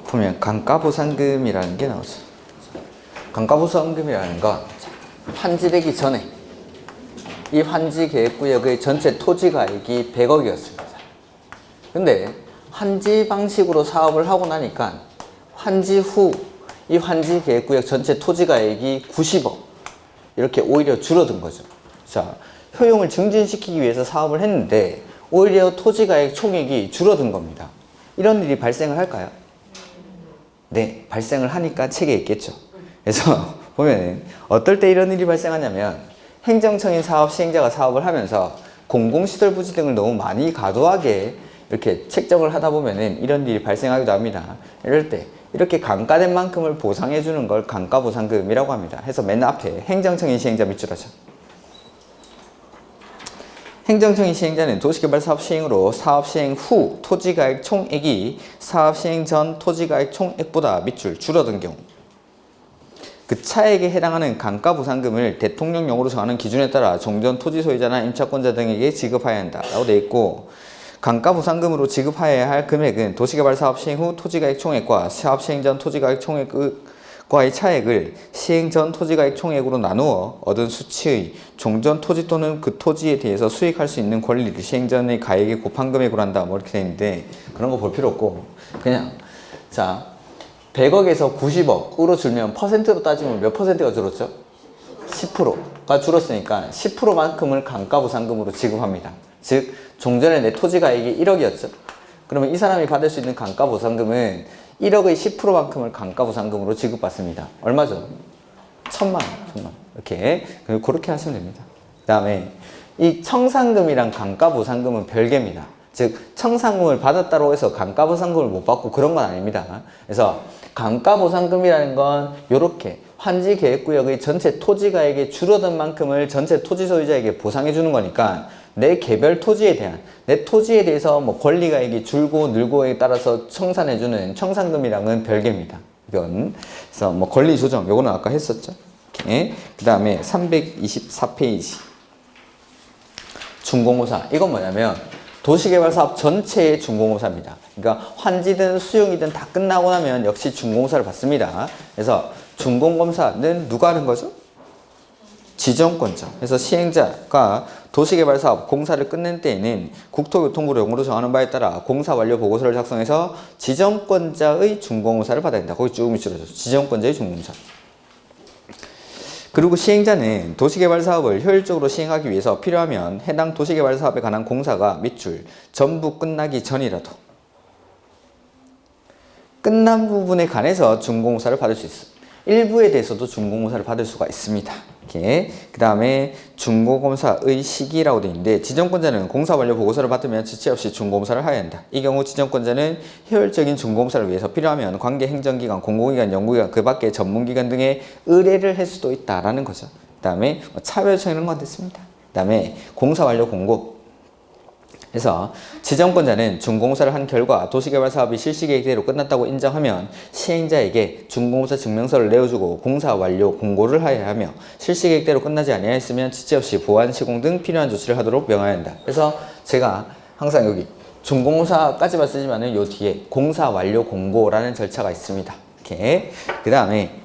보면 감가보상금이라는 게 나오죠. 감가보상금이라는 건 환지되기 전에 이 환지계획구역의 전체 토지가액이 100억이었습니다. 근데 환지 방식으로 사업을 하고 나니까 환지 후 이 환지계획구역 전체 토지가액이 90억 이렇게 오히려 줄어든 거죠. 자, 효용을 증진시키기 위해서 사업을 했는데 오히려 토지가액 총액이 줄어든 겁니다. 이런 일이 발생을 할까요? 네, 발생을 하니까 책에 있겠죠. 그래서 보면 어떨 때 이런 일이 발생하냐면 행정청인 사업 시행자가 사업을 하면서 공공시설 부지 등을 너무 많이 과도하게 이렇게 책정을 하다 보면은 이런 일이 발생하기도 합니다. 이럴 때 이렇게 감가된 만큼을 보상해 주는 걸 감가보상금이라고 합니다. 해서 맨 앞에 행정청인 시행자 밑줄 하죠. 행정청인 시행자는 도시개발 사업 시행으로 사업 시행 후 토지가액 총액이 사업 시행 전 토지가액 총액보다 밑줄 줄어든 경우 그 차액에 해당하는 감가보상금을 대통령령으로 정하는 기준에 따라 종전 토지 소유자나 임차권자 등에게 지급해야 한다 라고 되어 있고, 감가보상금으로 지급해야 할 금액은 도시개발 사업 시행 후 토지가액 총액과 사업 시행 전 토지가액 총액과의 차액을 시행 전 토지가액 총액으로 나누어 얻은 수치의 종전 토지 또는 그 토지에 대해서 수익할 수 있는 권리를 시행 전의 가액에 곱한 금액으로 한다 뭐 이렇게 되어 있는데, 그런 거 볼 필요 없고 그냥 자 100억에서 90억으로 줄면 퍼센트로 따지면 몇 퍼센트가 줄었죠? 10%가 줄었으니까 10%만큼을 감가보상금으로 지급합니다. 즉 종전에 내 토지가액이 1억이었죠. 그러면 이 사람이 받을 수 있는 감가보상금은 1억의 10%만큼을 감가보상금으로 지급받습니다. 얼마죠? 1,000만 원. 이렇게 그렇게 하시면 됩니다. 그 다음에 이 청산금이랑 감가보상금은 별개입니다. 즉 청산금을 받았다고 해서 감가보상금을 못 받고 그런 건 아닙니다. 그래서 감가보상금이라는 건 이렇게 환지계획구역의 전체 토지가액이 줄어든 만큼을 전체 토지 소유자에게 보상해 주는 거니까 내 개별 토지에 대한 내 토지에 대해서 뭐 권리가액이 줄고 늘고에 따라서 청산해 주는 청산금이랑은 별개입니다. 이건 그래서 뭐 권리 조정 요거는 아까 했었죠. 그 다음에 324페이지 준공호사. 이건 뭐냐면 도시개발 사업 전체의 준공호사입니다. 그러니까 환지든 수용이든 다 끝나고 나면 역시 준공호사를 받습니다. 그래서 준공검사는 누가 하는 거죠? 지정권자. 그래서 시행자가 도시개발 사업 공사를 끝낸 때에는 국토교통부로 용어로 정하는 바에 따라 공사 완료 보고서를 작성해서 지정권자의 준공호사를 받아야 된다. 거기 쭉 밑줄어줘. 지정권자의 준공호사. 그리고 시행자는 도시개발 사업을 효율적으로 시행하기 위해서 필요하면 해당 도시개발 사업에 관한 공사가 밑줄 전부 끝나기 전이라도 끝난 부분에 관해서 준공호사를 받을 수 있어. 일부에 대해서도 준공호사를 받을 수가 있습니다. 이렇게. 그 다음에 준공검사의 시기라고 되어 있는데, 지정권자는 공사 완료 보고서를 받으면 지체 없이 준공검사를 해야 한다. 이 경우 지정권자는 효율적인 준공검사를 위해서 필요하면 관계 행정기관, 공공기관, 연구기관, 그 밖의 전문기관 등에 의뢰를 할 수도 있다라는 거죠. 그 다음에 차별청 이런 건 됐습니다. 그 다음에 공사 완료 공고. 그래서 지정권자는 준공사를 한 결과 도시개발 사업이 실시계획대로 끝났다고 인정하면 시행자에게 준공사 증명서를 내어주고 공사 완료 공고를 하여야 하며, 실시계획대로 끝나지 아니하였으면 지체 없이 보완, 시공 등 필요한 조치를 하도록 명하여야 한다. 그래서 제가 항상 여기 준공사까지만 쓰지만은 요 뒤에 공사 완료 공고라는 절차가 있습니다. 이렇게. 그 다음에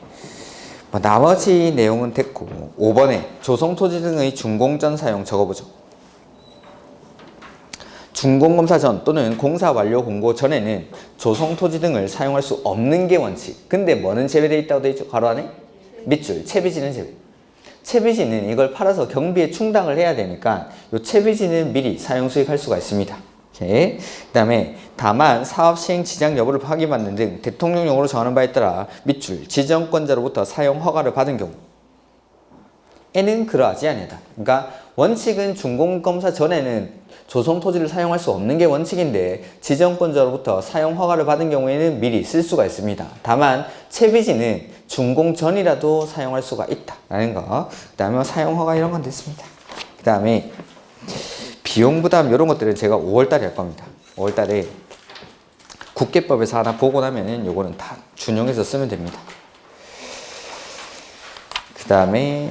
나머지 내용은 됐고 5번에 조성토지 등의 준공전 사용 적어보죠. 준공검사 전 또는 공사 완료 공고 전에는 조성토지 등을 사용할 수 없는 게 원칙. 근데 뭐는 제외되어 있다고 되어 있죠? 괄호 안에? 밑줄. 채비지는 제외. 채비지는 이걸 팔아서 경비에 충당을 해야 되니까 이 채비지는 미리 사용 수익할 수가 있습니다. 그 다음에 다만 사업 시행 지장 여부를 확인받는 등 대통령령으로 정하는 바에 따라 밑줄 지정권자로부터 사용 허가를 받은 경우 에는 그러하지 아니하다. 그러니까 원칙은 준공검사 전에는 조성토지를 사용할 수 없는 게 원칙인데 지정권자로부터 사용 허가를 받은 경우에는 미리 쓸 수가 있습니다. 다만 채비지는 준공 전이라도 사용할 수가 있다라는 거. 그 다음에 사용 허가 이런 건 됐습니다. 그 다음에 비용 부담 이런 것들은 제가 5월달에 할 겁니다. 5월달에 국계법에서 하나 보고 나면은 요거는 다 준용해서 쓰면 됩니다. 그 다음에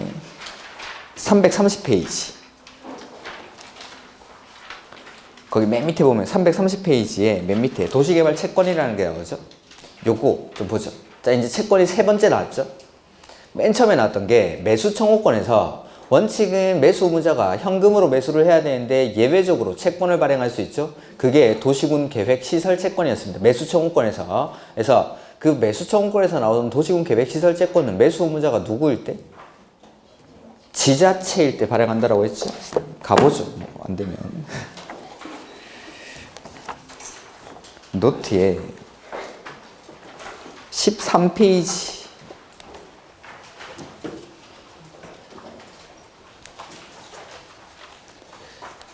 330페이지. 거기 맨 밑에 보면 330페이지에 맨 밑에 도시개발 채권이라는 게 나오죠. 요거 좀 보죠. 자, 이제 채권이 세 번째 나왔죠. 맨 처음에 나왔던 게 매수 청구권에서 원칙은 매수 의무자가 현금으로 매수를 해야 되는데 예외적으로 채권을 발행할 수 있죠. 그게 도시군 계획 시설 채권이었습니다. 매수 청구권에서. 그래서 그 매수 청구권에서 나오는 도시군 계획 시설 채권은 매수 의무자가 누구일 때? 지자체일 때 발행한다라고 했죠. 가보죠. 뭐 안 되면. 노트에 13페이지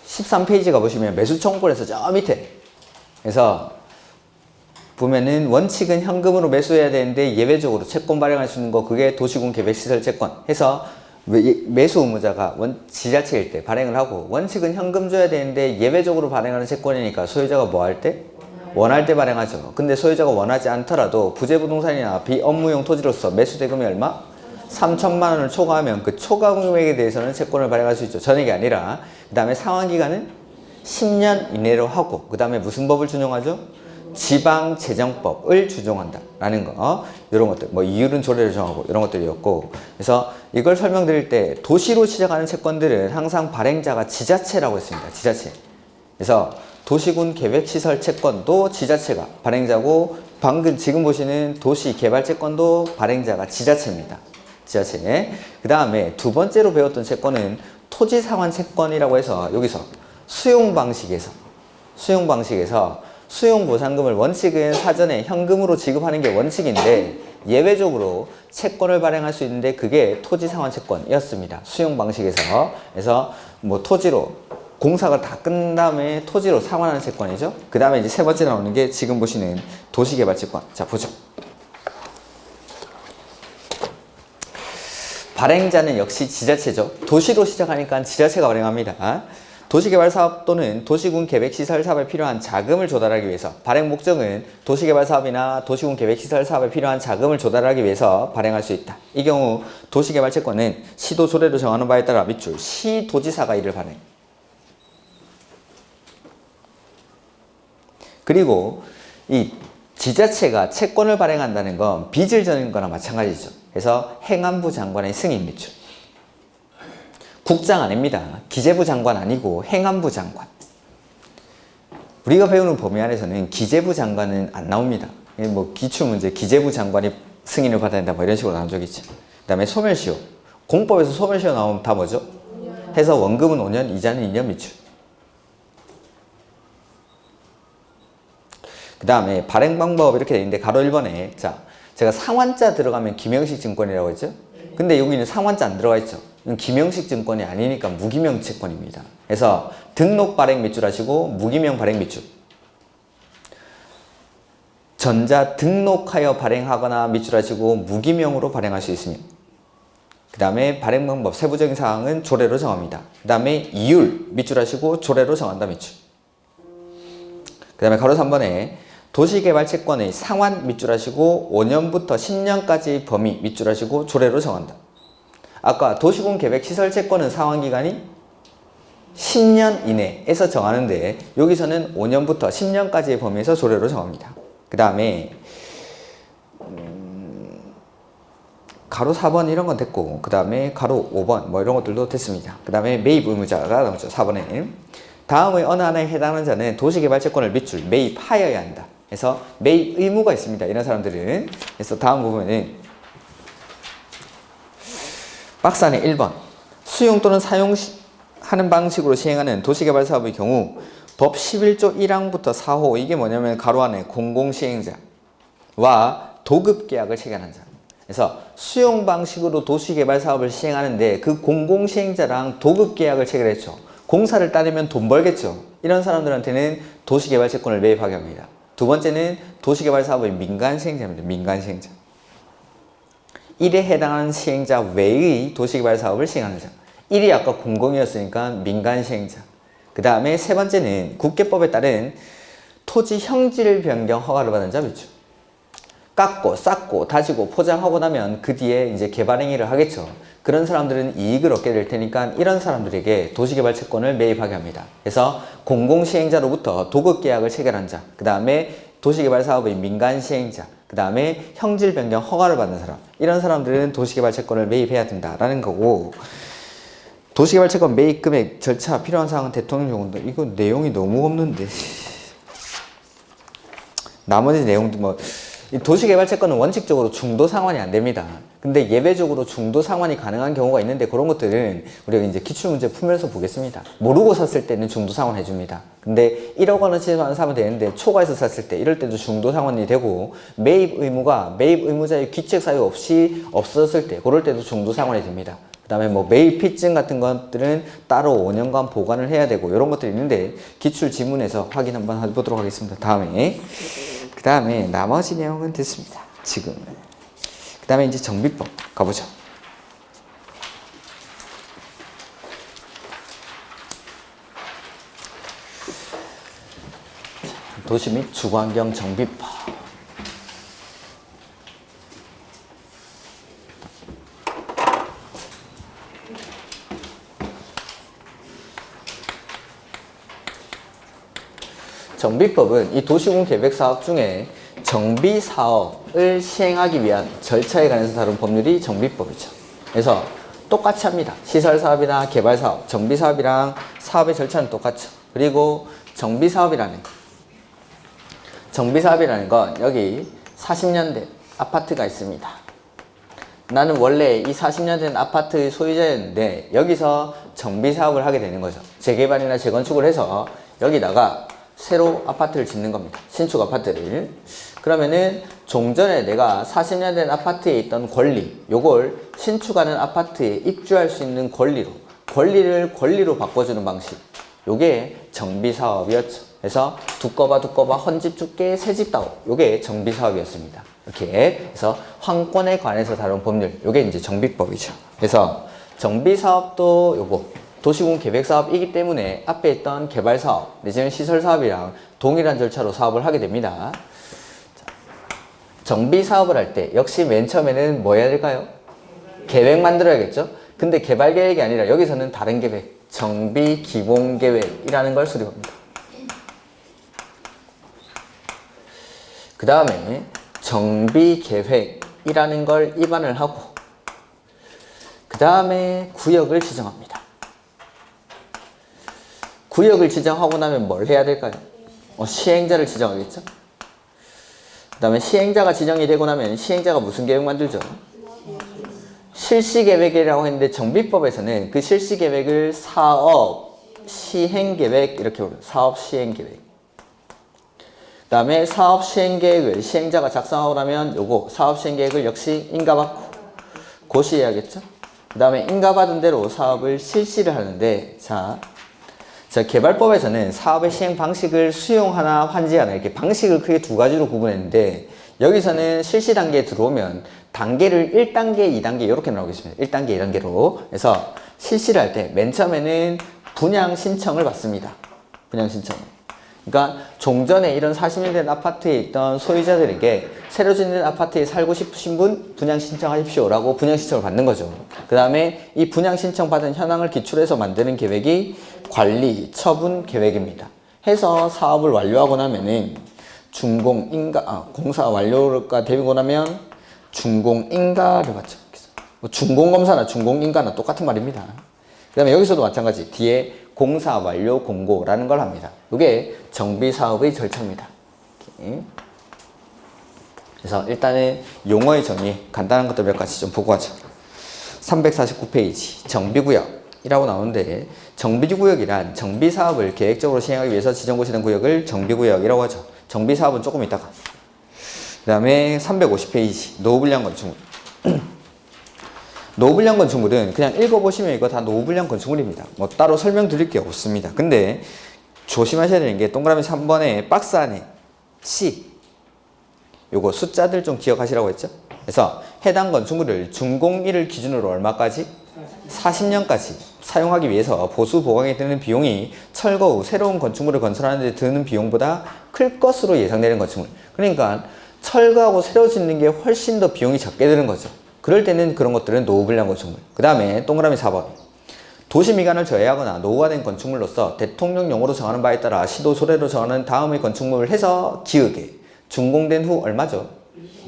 13페이지 가보시면 매수 청구권에서 저 밑에 그래서 보면은 원칙은 현금으로 매수해야 되는데 예외적으로 채권 발행할 수 있는 거 그게 도시군 계획시설 채권 해서 매수 의무자가 지자체일 때 발행을 하고 원칙은 현금 줘야 되는데 예외적으로 발행하는 채권이니까 소유자가 뭐 할 때? 원할 때 발행하죠. 근데 소유자가 원하지 않더라도 부재부동산이나 비업무용 토지로서 매수 대금이 얼마? 3천만 원을 초과하면 그 초과 금액에 대해서는 채권을 발행할 수 있죠. 전액이 아니라. 그 다음에 상환기간은 10년 이내로 하고 그 다음에 무슨 법을 준용하죠? 지방재정법을 준용한다 라는 거 이런 것들 뭐 이율은 조례를 정하고 이런 것들이었고 그래서 이걸 설명드릴 때 도시로 시작하는 채권들은 항상 발행자가 지자체라고 했습니다. 지자체. 그래서 도시군 계획시설 채권도 지자체가 발행자고 방금 지금 보시는 도시개발채권도 발행자가 지자체입니다. 지자체. 그 다음에 두 번째로 배웠던 채권은 토지상환 채권이라고 해서 여기서 수용방식에서 수용보상금을 원칙은 사전에 현금으로 지급하는 게 원칙인데 예외적으로 채권을 발행할 수 있는데 그게 토지상환 채권이었습니다. 수용방식에서. 그래서 뭐 토지로 공사가 다 끝난 다음에 토지로 상환하는 채권이죠. 그 다음에 이제 세 번째 나오는 게 지금 보시는 도시개발채권. 자, 보죠. 발행자는 역시 지자체죠. 도시로 시작하니까 지자체가 발행합니다. 도시개발사업 또는 도시군 계획시설 사업에 필요한 자금을 조달하기 위해서 발행 목적은 도시개발 사업이나 도시군 계획시설 사업에 필요한 자금을 조달하기 위해서 발행할 수 있다. 이 경우 도시개발 채권은 시도 조례로 정하는 바에 따라 밑줄 시도지사가 이를 발행. 그리고 이 지자체가 채권을 발행한다는 건 빚을 져는 거나 마찬가지죠. 그래서 행안부 장관의 승인 밑줄. 국장 아닙니다. 기재부 장관 아니고 행안부 장관. 우리가 배우는 범위 안에서는 기재부 장관은 안 나옵니다. 뭐 기출문제 기재부 장관이 승인을 받아야 된다 뭐 이런 식으로 나온 적 있죠. 그 다음에 소멸시효. 공법에서 소멸시효 나오면 다 뭐죠? 해서 원금은 5년, 이자는 2년 밑줄. 그 다음에 발행 방법 이렇게 돼 있는데 가로 1번에 자 제가 상환자 들어가면 김영식 증권이라고 했죠. 근데 여기는 상환자 안 들어가 있죠. 이건 김영식 증권이 아니니까 무기명 채권입니다. 그래서 등록 발행 밑줄 하시고 무기명 발행 밑줄. 전자 등록하여 발행하거나 밑줄 하시고 무기명으로 발행할 수 있으며 그 다음에 발행 방법 세부적인 사항은 조례로 정합니다. 그 다음에 이율 밑줄 하시고 조례로 정한다 밑줄. 그 다음에 가로 3번에 도시개발채권의 상환 밑줄 하시고 5년부터 10년까지 범위 밑줄 하시고 조례로 정한다. 아까 도시군 계획시설채권은 상환기간이 10년 이내에서 정하는데 여기서는 5년부터 10년까지의 범위에서 조례로 정합니다. 그 다음에 가로 4번 이런 건 됐고 그 다음에 가로 5번 뭐 이런 것들도 됐습니다. 그 다음에 매입 의무자가 나오죠. 4번에 다음의 어느 하나에 해당하는 자는 도시개발채권을 밑줄 매입하여야 한다. 그래서 매입 의무가 있습니다. 이런 사람들은. 그래서 다음 부분은 박스 안에 1번 수용 또는 사용하는 방식으로 시행하는 도시개발 사업의 경우 법 11조 1항부터 4호 이게 뭐냐면 가로 안에 공공시행자와 도급계약을 체결한 자. 그래서 수용 방식으로 도시개발 사업을 시행하는데 그 공공시행자랑 도급계약을 체결했죠. 공사를 따르면 돈 벌겠죠. 이런 사람들한테는 도시개발 채권을 매입하게 합니다. 두 번째는 도시개발 사업의 민간시행자입니다. 민간시행자. 1에 해당하는 시행자 외의 도시개발 사업을 시행하는 자. 1이 아까 공공이었으니까 민간시행자. 그 다음에 세 번째는 국계법에 따른 토지 형질 변경 허가를 받은 자 밑줄. 깎고 쌓고 다지고 포장하고 나면 그 뒤에 이제 개발 행위를 하겠죠. 그런 사람들은 이익을 얻게 될 테니까 이런 사람들에게 도시개발 채권을 매입하게 합니다. 그래서 공공시행자로부터 도급계약을 체결한 자, 그 다음에 도시개발 사업의 민간시행자, 그 그 다음에 형질 변경 허가를 받는 사람, 이런 사람들은 도시개발채권을 매입해야 된다라는 거고, 도시개발채권 매입 금액 절차 필요한 사항은 대통령 요구다. 이거 내용이 너무 없는데. 나머지 내용도 뭐, 이 도시개발채권은 원칙적으로 중도 상환이 안 됩니다. 근데 예외적으로 중도 상환이 가능한 경우가 있는데, 그런 것들은 우리가 이제 기출문제 풀면서 보겠습니다. 모르고 샀을 때는 중도 상환 해줍니다. 근데 1억 원어치만 사면 되는데 초과해서 샀을 때 이럴 때도 중도 상환이 되고, 매입 의무자의 귀책 사유 없이 없어졌을 때 그럴 때도 중도 상환이 됩니다. 그 다음에 뭐 매입 피증 같은 것들은 따로 5년간 보관을 해야 되고, 이런 것들이 있는데 기출 지문에서 확인 한번 해보도록 하겠습니다. 그 다음에 나머지 내용은 됐습니다. 지금은. 그 다음에 이제 정비법 가보죠. 도시 및 주거환경 정비법. 정비법은 이 도시군 계획 사업 중에 정비 사업을 시행하기 위한 절차에 관해서 다룬 법률이 정비법이죠. 그래서 똑같이 합니다. 시설 사업이나 개발 사업, 정비 사업이랑 사업의 절차는 똑같죠. 그리고 정비 사업이라는 건 여기 40년 된 아파트가 있습니다. 나는 원래 이 40년 된 아파트의 소유자였는데 여기서 정비 사업을 하게 되는 거죠. 재개발이나 재건축을 해서 여기다가 새로 아파트를 짓는 겁니다. 신축 아파트를. 그러면은 종전에 내가 40년 된 아파트에 있던 권리, 요걸 신축하는 아파트에 입주할 수 있는 권리를 바꿔주는 방식, 요게 정비사업이었죠. 그래서 두꺼봐 헌집 줄게 새집 다오, 요게 정비사업이었습니다. 이렇게 해서 황권에 관해서 다룬 법률, 요게 이제 정비법이죠. 그래서 정비사업도 요거 도시군 계획사업이기 때문에 앞에 있던 개발사업 내지는 시설사업이랑 동일한 절차로 사업을 하게 됩니다. 정비사업을 할 때 역시 맨 처음에는 뭐 해야 될까요? 계획 만들어야겠죠? 근데 개발계획이 아니라 여기서는 다른 계획, 정비기본계획이라는 걸 수립합니다. 그 다음에 정비계획이라는 걸 입안을 하고, 그 다음에 구역을 지정합니다. 구역을 지정하고 나면 뭘 해야 될까요? 시행자를 지정하겠죠? 그 다음에 시행자가 지정이 되고 나면 시행자가 무슨 계획 만들죠? 실시계획이라고 했는데 정비법에서는 그 실시계획을 사업 시행계획 이렇게 부릅니다. 사업 시행계획. 그 다음에 사업 시행계획을 시행자가 작성하고 나면 요거 사업 시행계획을 역시 인가받고 고시해야겠죠? 그 다음에 인가받은 대로 사업을 실시를 하는데, 자, 개발법에서는 사업의 시행 방식을 수용하나 환지하나 이렇게 방식을 크게 두 가지로 구분했는데, 여기서는 실시 단계에 들어오면 단계를 1단계, 2단계 이렇게 나오겠습니다. 1단계, 2단계로. 그래서 실시를 할 때 맨 처음에는 분양 신청을 받습니다. 분양 신청. 그러니까 종전에 이런 40년 된 아파트에 있던 소유자들에게 새로 짓는 아파트에 살고 싶으신 분 분양 신청하십시오 라고 분양 신청을 받는 거죠. 그 다음에 이 분양 신청 받은 현황을 기출해서 만드는 계획이 관리 처분 계획입니다. 해서 사업을 완료하고 나면은 공사 완료가 되고 나면 준공인가를 받죠. 준공검사나 준공인가나 똑같은 말입니다. 그 다음에 여기서도 마찬가지 뒤에 공사 완료 공고라는 걸 합니다. 이게 정비사업의 절차입니다. 이렇게. 그래서 일단은 용어의 정의 간단한 것들 몇 가지 좀 보고 하죠. 349페이지 정비구역이라고 나오는데, 정비구역이란 정비사업을 계획적으로 시행하기 위해서 지정고시된 구역을 정비구역이라고 하죠. 정비사업은 조금 이따가. 그 다음에 350페이지 노후불량 건축물. 노후불량 건축물은 그냥 읽어보시면 이거 다 노후불량 건축물입니다. 뭐 따로 설명드릴 게 없습니다. 근데 조심하셔야 되는 게 동그라미 3번에 박스 안에 C 요거 숫자들 좀 기억하시라고 했죠. 그래서 해당 건축물을 준공일을 기준으로 얼마까지? 40년까지 사용하기 위해서 보수 보강에 드는 비용이 철거 후 새로운 건축물을 건설하는 데 드는 비용보다 클 것으로 예상되는 건축물. 그러니까 철거하고 새로 짓는 게 훨씬 더 비용이 적게 드는 거죠. 그럴 때는 그런 것들은 노후불량 건축물. 그 다음에 동그라미 4번 도시미관을 저해하거나 노후화된 건축물로서 대통령령으로 정하는 바에 따라 시도 소래로 정하는 다음의 건축물을 해서 기획에 준공된 후 얼마죠?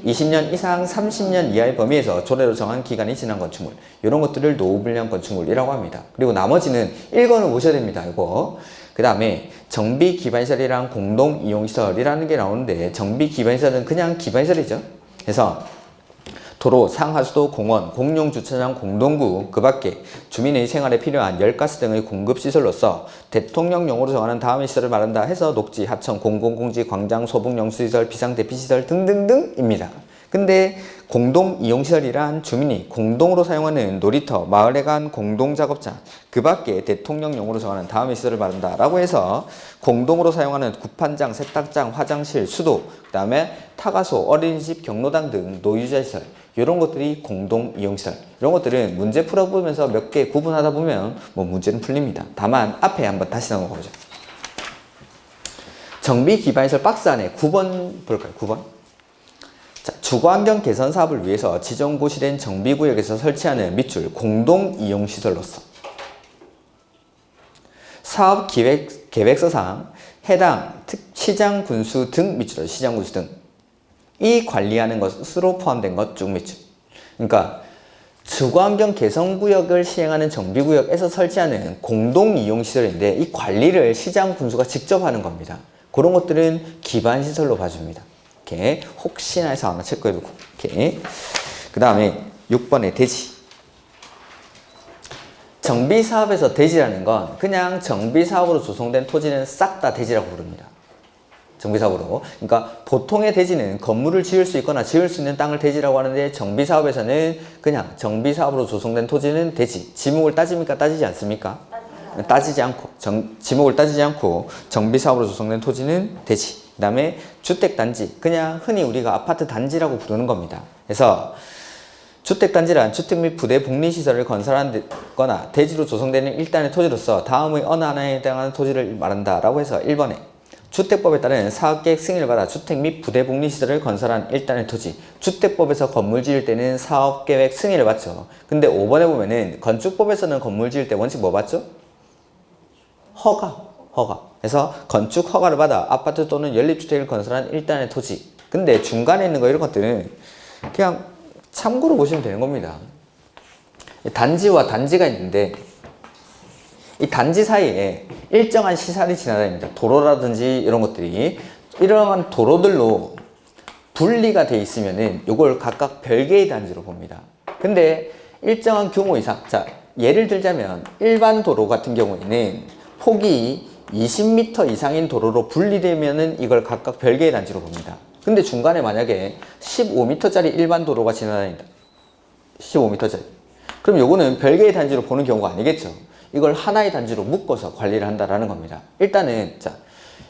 20년 이상 30년 이하의 범위에서 조례로 정한 기간이 지난 건축물, 이런 것들을 노후불량 건축물이라고 합니다. 그리고 나머지는 1권을 보셔야 됩니다. 이거. 그 다음에 정비기반시설이랑 공동이용시설이라는 게 나오는데, 정비기반시설은 그냥 기반시설이죠. 그래서 도로, 상하수도, 공원, 공용주차장, 공동구, 그 밖에 주민의 생활에 필요한 열가스 등의 공급시설로서 대통령령으로 정하는 다음의 시설을 말한다 해서 녹지, 하천, 공공공지, 광장, 소북영수시설, 비상대피시설 등등등입니다. 근데 공동이용시설이란 주민이 공동으로 사용하는 놀이터, 마을에 간 공동작업장, 그 밖에 대통령령으로 정하는 다음의 시설을 말한다 라고 해서 공동으로 사용하는 구판장, 세탁장, 화장실, 수도, 그 다음에 타가소, 어린이집, 경로당 등 노유자시설, 이런 것들이 공동이용시설. 이런 것들은 문제 풀어보면서 몇 개 구분하다 보면 뭐 문제는 풀립니다. 다만 앞에 한번 다시 넘어가보죠. 정비기반시설 박스 안에 9번 볼까요? 9번. 자, 주거환경 개선 사업을 위해서 지정 고시된 정비구역에서 설치하는 밑줄 공동이용시설로서 사업계획서상 해당 시장 군수 등 밑줄, 시장 군수 등이 관리하는 것으로 포함된 것 쭉 밑줄. 그러니까 주거환경 개선구역을 시행하는 정비구역에서 설치하는 공동이용시설인데 이 관리를 시장 군수가 직접 하는 겁니다. 그런 것들은 기반시설로 봐줍니다. 이렇게 혹시나 해서 하나 체크해두고. 이렇게. 그 다음에 6번에 대지. 정비사업에서 대지라는 건 그냥 정비사업으로 조성된 토지는 싹 다 대지라고 부릅니다. 정비사업으로. 그러니까 보통의 대지는 건물을 지을 수 있거나 지을 수 있는 땅을 대지라고 하는데, 정비사업에서는 그냥 정비사업으로 조성된 토지는 대지. 지목을 따집니까? 따지지 않습니까? 따지지 않고, 지목을 따지지 않고 정비사업으로 조성된 토지는 대지. 그 다음에 주택단지, 그냥 흔히 우리가 아파트 단지라고 부르는 겁니다. 그래서 주택단지란 주택 및 부대 복리시설을 건설하거나 대지로 조성되는 일단의 토지로서 다음의 어느 하나에 해당하는 토지를 말한다 라고 해서 1번에 주택법에 따른 사업계획 승인을 받아 주택 및 부대 복리시설을 건설한 일단의 토지. 주택법에서 건물 지을 때는 사업계획 승인을 받죠. 근데 5번에 보면은 건축법에서는 건물 지을 때 원칙 뭐 받죠? 허가. 그래서 건축 허가를 받아 아파트 또는 연립주택을 건설한 일단의 토지. 근데 중간에 있는 거 이런 것들은 그냥 참고로 보시면 되는 겁니다. 단지와 단지가 있는데 이 단지 사이에 일정한 시설이 지나다닙니다. 도로라든지 이런 것들이. 이러한 도로들로 분리가 돼 있으면은 이걸 각각 별개의 단지로 봅니다. 근데 일정한 규모 이상, 자, 예를 들자면 일반 도로 같은 경우에는 폭이 20m 이상인 도로로 분리되면은 이걸 각각 별개의 단지로 봅니다. 근데 중간에 만약에 15m짜리 일반 도로가 지나다닌다. 15m짜리. 그럼 요거는 별개의 단지로 보는 경우가 아니겠죠. 이걸 하나의 단지로 묶어서 관리를 한다라는 겁니다. 일단은, 자,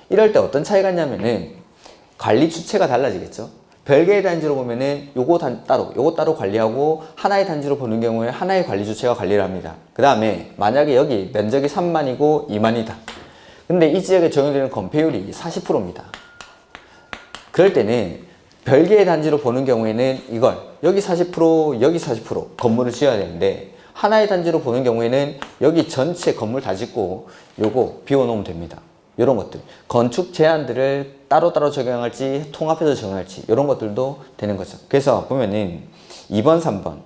이럴 때 어떤 차이가 있냐면은 관리 주체가 달라지겠죠. 별개의 단지로 보면은 요거 따로 관리하고, 하나의 단지로 보는 경우에 하나의 관리 주체가 관리를 합니다. 그 다음에 만약에 여기 면적이 3만이고 2만이다. 근데 이 지역에 적용되는 건폐율이 40%입니다. 그럴 때는 별개의 단지로 보는 경우에는 이걸 여기 40%, 여기 40% 건물을 지어야 되는데, 하나의 단지로 보는 경우에는 여기 전체 건물 다 짓고 요거 비워놓으면 됩니다. 이런 것들. 건축 제한들을 따로따로 적용할지 통합해서 적용할지 이런 것들도 되는 거죠. 그래서 보면은 2번, 3번.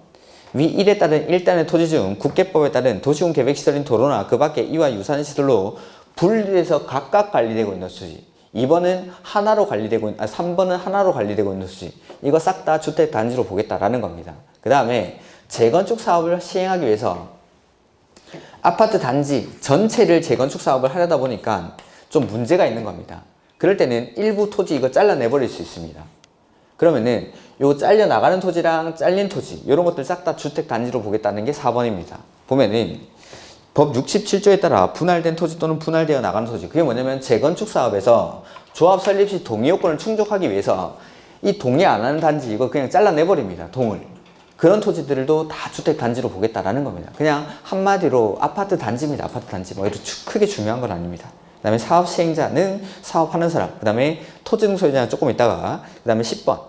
위 1에 따른 일단의 토지 중 국계법에 따른 도시군 계획시설인 도로나 그 밖에 이와 유사한 시설로 분리해서 각각 관리되고 있는 토지. 2번은 하나로 관리되고 3번은 하나로 관리되고 있는 토지. 이거 싹 다 주택 단지로 보겠다라는 겁니다. 그 다음에 재건축 사업을 시행하기 위해서 아파트 단지 전체를 재건축 사업을 하려다 보니까 좀 문제가 있는 겁니다. 그럴 때는 일부 토지 이거 잘라내버릴 수 있습니다. 그러면은 요 잘려나가는 토지랑 잘린 토지 이런 것들 싹 다 주택 단지로 보겠다는 게 4번입니다. 보면은 법 67조에 따라 분할된 토지 또는 분할되어 나가는 토지, 그게 뭐냐면 재건축 사업에서 조합 설립 시 동의 요건을 충족하기 위해서 이 동의 안 하는 단지 이거 그냥 잘라내버립니다. 동을. 그런 토지들도 다 주택 단지로 보겠다라는 겁니다. 그냥 한마디로 아파트 단지입니다. 아파트 단지. 뭐 이렇게 크게 중요한 건 아닙니다. 그 다음에 사업 시행자는 사업하는 사람. 그 다음에 토지 등 소유자는 조금 있다가. 그 다음에 10번.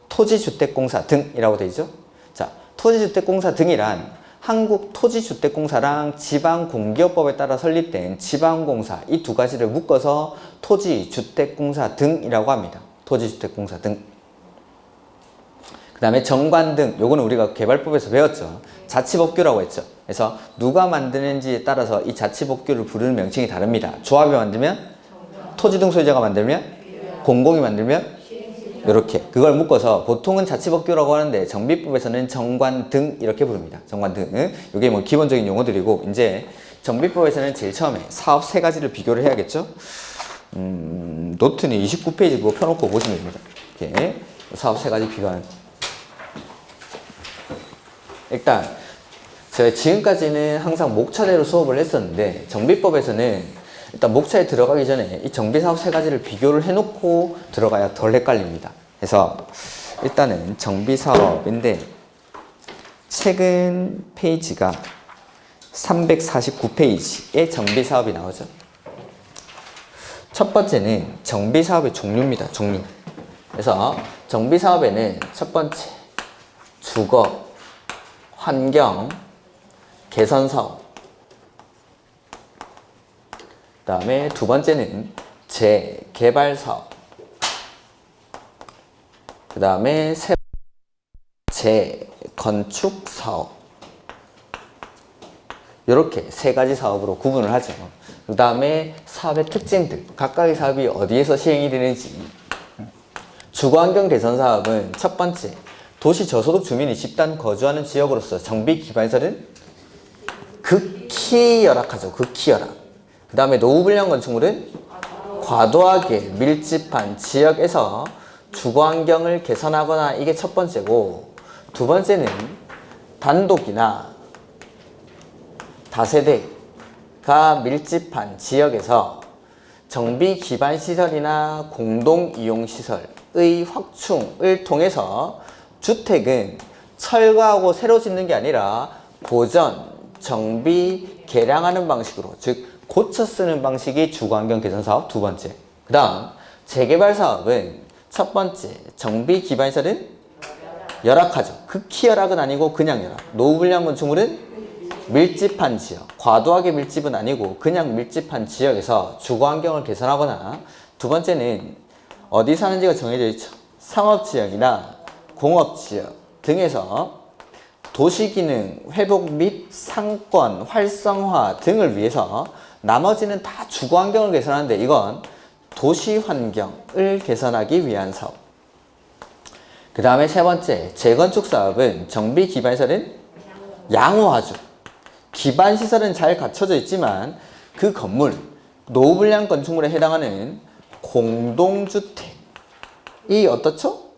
토지주택공사 등이라고 되어 있죠. 자, 토지주택공사 등이란 한국토지주택공사랑 지방공기업법에 따라 설립된 지방공사, 이 두 가지를 묶어서 토지주택공사 등이라고 합니다. 토지주택공사 등. 그 다음에 정관 등, 요거는 우리가 개발법에서 배웠죠. 자치법규라고 했죠. 그래서 누가 만드는지에 따라서 이 자치법규를 부르는 명칭이 다릅니다. 조합이 만들면, 토지 등 소유자가 만들면, 공공이 만들면, 이렇게 그걸 묶어서 보통은 자치법규라고 하는데 정비법에서는 정관 등 이렇게 부릅니다. 정관 등. 이게 뭐 기본적인 용어들이고, 이제 정비법에서는 제일 처음에 사업 세 가지를 비교를 해야겠죠. 노트는 29페이지 그거 펴놓고 보시면 됩니다. 이렇게 사업 세 가지 비교하는. 일단 제가 지금까지는 항상 목차대로 수업을 했었는데 정비법에서는 일단 목차에 들어가기 전에 이 정비사업 세 가지를 비교를 해놓고 들어가야 덜 헷갈립니다. 그래서 일단은 정비사업인데 최근 페이지가 349페이지에 정비사업이 나오죠. 첫 번째는 정비사업의 종류입니다. 종류. 그래서 정비사업에는 첫 번째 주거, 환경, 개선사업, 그 다음에 두 번째는 재개발사업, 그 다음에 세 번째 재건축사업, 이렇게 세 가지 사업으로 구분을 하죠. 그 다음에 사업의 특징들, 각각의 사업이 어디에서 시행이 되는지. 주거환경 개선 사업은 첫 번째, 도시 저소득 주민이 집단 거주하는 지역으로서 정비 기반시설은 극히 열악하죠. 극히 열악. 그 다음에 노후불량 건축물은 과도하게 밀집한 지역에서 주거환경을 개선하거나, 이게 첫 번째고, 두 번째는 단독이나 다세대가 밀집한 지역에서 정비 기반 시설이나 공동 이용 시설의 확충을 통해서 주택은 철거하고 새로 짓는 게 아니라 보전, 정비, 개량하는 방식으로, 즉 고쳐 쓰는 방식이 주거환경 개선 사업 두 번째. 그 다음 재개발 사업은 첫 번째, 정비 기반 시설은 열악하죠. 극히 열악은 아니고 그냥 열악. 노후불량 건축물은 밀집한 지역, 과도하게 밀집은 아니고 그냥 밀집한 지역에서 주거환경을 개선하거나, 두 번째는 어디 사는지가 정해져 있죠. 상업지역이나 공업지역 등에서 도시기능 회복 및 상권 활성화 등을 위해서 나머지는 다 주거환경을 개선하는데, 이건 도시환경을 개선하기 위한 사업. 그 다음에 세 번째, 재건축 사업은 정비 기반시설은 양호하죠. 기반시설은 잘 갖춰져 있지만 그 건물, 노후불량 건축물에 해당하는 공동주택이 어떻죠?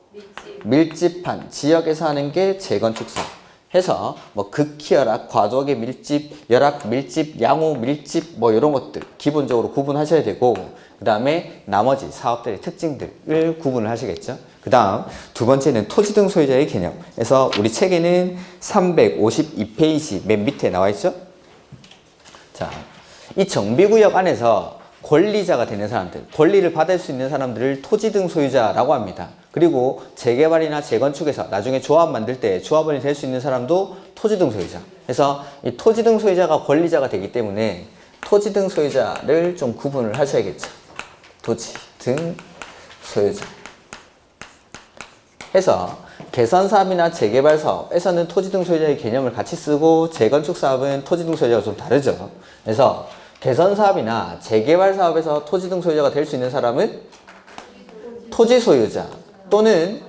밀집한 지역에서 하는 게 재건축 사업. 해서 뭐 극히 열악, 과도하게 밀집, 열악, 밀집, 양호, 밀집, 뭐 이런 것들 기본적으로 구분하셔야 되고, 그 다음에 나머지 사업들의 특징들을 구분을 하시겠죠. 그 다음 두 번째는 토지 등 소유자의 개념. 그래서 우리 책에는 352페이지 맨 밑에 나와 있죠. 자, 이 정비구역 안에서 권리자가 되는 사람들, 권리를 받을 수 있는 사람들을 토지 등 소유자라고 합니다. 그리고 재개발이나 재건축에서 나중에 조합 만들 때 조합원이 될 수 있는 사람도 토지 등 소유자. 그래서 이 토지 등 소유자가 권리자가 되기 때문에 토지 등 소유자를 좀 구분을 하셔야겠죠. 토지 등 소유자. 해서 개선 사업이나 재개발 사업에서는 토지 등 소유자의 개념을 같이 쓰고, 재건축 사업은 토지 등 소유자가 좀 다르죠. 그래서 개선 사업이나 재개발 사업에서 토지 등 소유자가 될 수 있는 사람은 토지 소유자 또는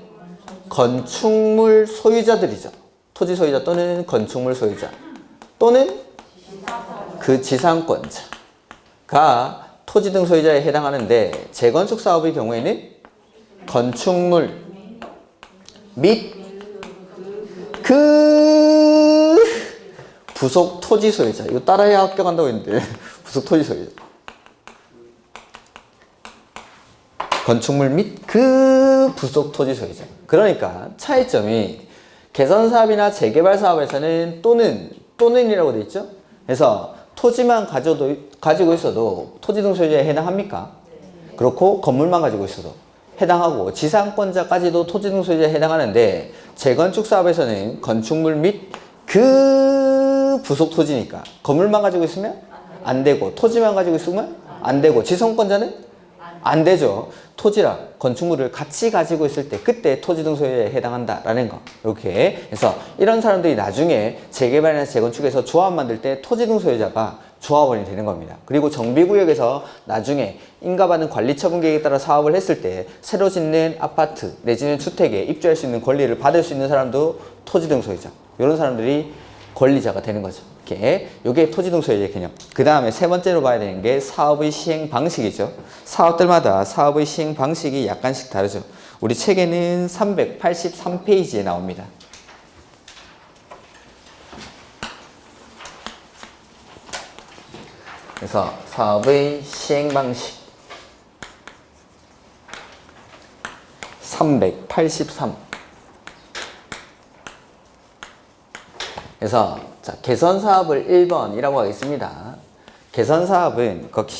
건축물 소유자들이죠. 토지 소유자 또는 건축물 소유자 또는 그 지상권자가 토지 등 소유자에 해당하는데, 재건축 사업의 경우에는 건축물 및 그 부속 토지 소유자. 이거 따라해야 합격한다고 했는데 부속 토지 소유자. 건축물 및 그 부속 토지 소유자. 그러니까 차이점이 개선 사업이나 재개발 사업에서는 또는이라고 되어 있죠. 그래서 토지만 가지고 있어도 토지 등 소유자에 해당합니까? 그렇고 건물만 가지고 있어도 해당하고, 지상권자까지도 토지 등 소유자에 해당하는데, 재건축 사업에서는 건축물 및 그 부속 토지니까 건물만 가지고 있으면 안 되고, 토지만 가지고 있으면 안 되고, 지상권자는 안 되죠. 토지랑 건축물을 같이 가지고 있을 때 그때 토지 등 소유에 해당한다라는 거. 이렇게 해서 이런 사람들이 나중에 재개발이나 재건축에서 조합 만들 때 토지 등 소유자가 조합원이 되는 겁니다. 그리고 정비구역에서 나중에 인가받은 관리처분 계획에 따라 사업을 했을 때 새로 짓는 아파트 내지는 주택에 입주할 수 있는 권리를 받을 수 있는 사람도 토지 등 소유자. 이런 사람들이 권리자가 되는 거죠. 이렇게 요게 토지 등 소유의 개념. 그 다음에 세 번째로 봐야 되는 게 사업의 시행 방식이죠. 사업들마다 사업의 시행 방식이 약간씩 다르죠. 우리 책에는 383페이지에 나옵니다. 그래서 사업의 시행 방식 383. 그래서 자, 개선 사업을 1번이라고 하겠습니다. 개선 사업은 거기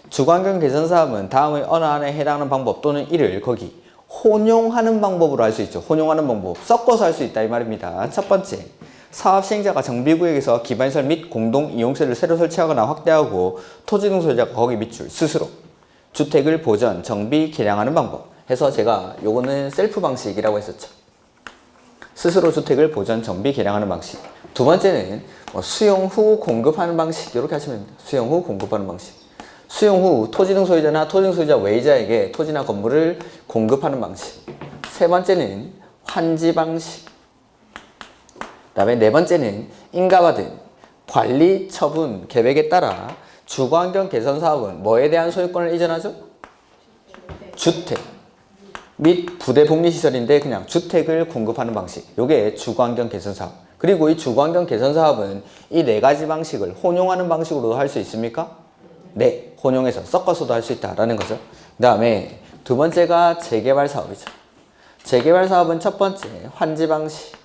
주거환경 개선 사업은 다음의 어느 안에 해당하는 방법 또는 이를 거기 혼용하는 방법으로 할 수 있죠. 혼용하는 방법 섞어서 할 수 있다 이 말입니다. 첫 번째, 사업 시행자가 정비구역에서 기반시설 및 공동 이용시설을 새로 설치하거나 확대하고 토지 등 소유자가 거기 밑줄 스스로 주택을 보전, 정비, 개량하는 방법 해서 제가 요거는 셀프 방식이라고 했었죠. 스스로 주택을 보전, 정비, 개량하는 방식. 두 번째는 수용 후 공급하는 방식 이렇게 하시면 됩니다. 수용 후 공급하는 방식. 수용 후 토지 등 소유자나 토지 등 소유자 외자에게 토지나 건물을 공급하는 방식. 세 번째는 환지 방식. 그 다음에 네 번째는 인가받은 관리 처분 계획에 따라 주거환경 개선 사업은 뭐에 대한 소유권을 이전하죠? 주택 및 부대 복리시설인데 그냥 주택을 공급하는 방식. 요게 주거환경 개선 사업. 그리고 이 주거환경 개선 사업은 이 네 가지 방식을 혼용하는 방식으로도 할 수 있습니까? 네, 혼용해서 섞어서도 할 수 있다라는 거죠. 그 다음에 두 번째가 재개발 사업이죠. 재개발 사업은 첫 번째 환지 방식,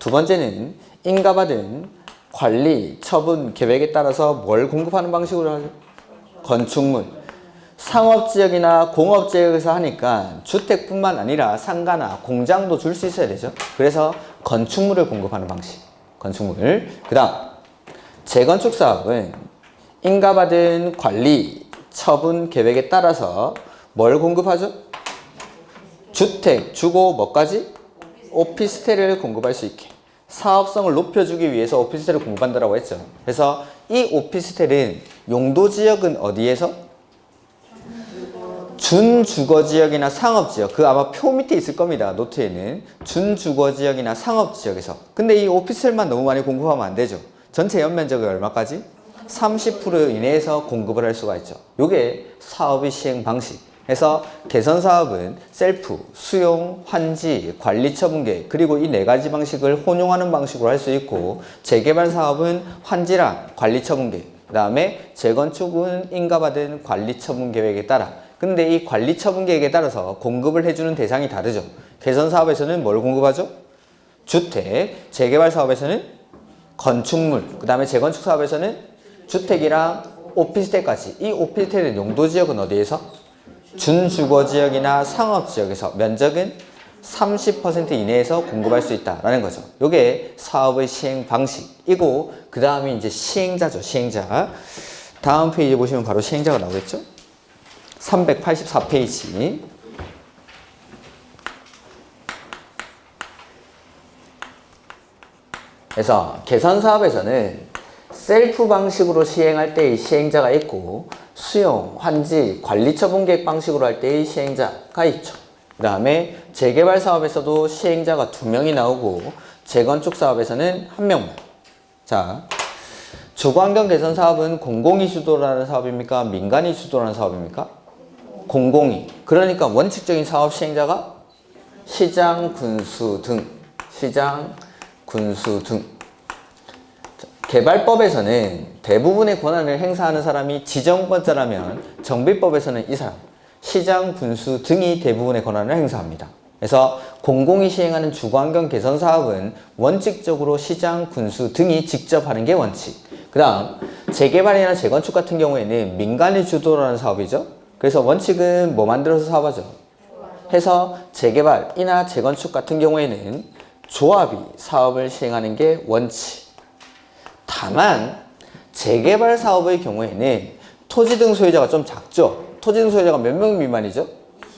두 번째는 인가받은 관리, 처분, 계획에 따라서 뭘 공급하는 방식으로 하죠? 건축물. 상업지역이나 공업지역에서 하니까 주택뿐만 아니라 상가나 공장도 줄 수 있어야 되죠. 그래서 건축물을 공급하는 방식. 건축물. 그 다음 재건축 사업은 인가받은 관리, 처분, 계획에 따라서 뭘 공급하죠? 주택, 주거, 뭐까지? 오피스텔을 공급할 수 있게. 사업성을 높여주기 위해서 오피스텔을 공급한다고 했죠. 그래서 이 오피스텔은 용도지역은 어디에서? 준주거지역이나 상업지역. 그 아마 표 밑에 있을 겁니다. 노트에는. 준주거지역이나 상업지역에서. 근데 이 오피스텔만 너무 많이 공급하면 안 되죠. 전체 연면적이 얼마까지? 30% 이내에서 공급을 할 수가 있죠. 요게 사업의 시행 방식. 그래서 개선 사업은 셀프, 수용, 환지, 관리 처분 계획 그리고 이 네 가지 방식을 혼용하는 방식으로 할 수 있고 재개발 사업은 환지랑 관리 처분 계획 그 다음에 재건축은 인가받은 관리 처분 계획에 따라 근데 이 관리 처분 계획에 따라서 공급을 해주는 대상이 다르죠. 개선 사업에서는 뭘 공급하죠? 주택, 재개발 사업에서는 건축물 그 다음에 재건축 사업에서는 주택이랑 오피스텔까지 이 오피스텔의 용도지역은 어디에서? 준주거지역이나 상업지역에서 면적은 30% 이내에서 공급할 수 있다라는 거죠. 이게 사업의 시행 방식이고 그 다음이 이제 시행자죠. 시행자. 다음 페이지 보시면 바로 시행자가 나오겠죠. 384페이지. 그래서 개선 사업에서는 셀프 방식으로 시행할 때의 시행자가 있고 수용, 환지, 관리 처분 계획 방식으로 할 때의 시행자가 있죠. 그 다음에 재개발 사업에서도 시행자가 2명이 나오고 재건축 사업에서는 1명만. 자, 주거환경 개선 사업은 공공이 주도라는 사업입니까? 민간이 주도라는 사업입니까? 공공이. 그러니까 원칙적인 사업 시행자가 시장, 군수 등. 시장, 군수 등. 개발법에서는 대부분의 권한을 행사하는 사람이 지정권자라면 정비법에서는 이 사람, 시장, 군수 등이 대부분의 권한을 행사합니다. 그래서 공공이 시행하는 주거환경 개선 사업은 원칙적으로 시장, 군수 등이 직접 하는 게 원칙. 그 다음 재개발이나 재건축 같은 경우에는 민간이 주도라는 사업이죠. 그래서 원칙은 뭐 만들어서 사업하죠? 해서 재개발이나 재건축 같은 경우에는 조합이 사업을 시행하는 게 원칙. 다만 재개발 사업의 경우에는 토지 등 소유자가 좀 작죠. 토지 등 소유자가 몇 명 미만이죠?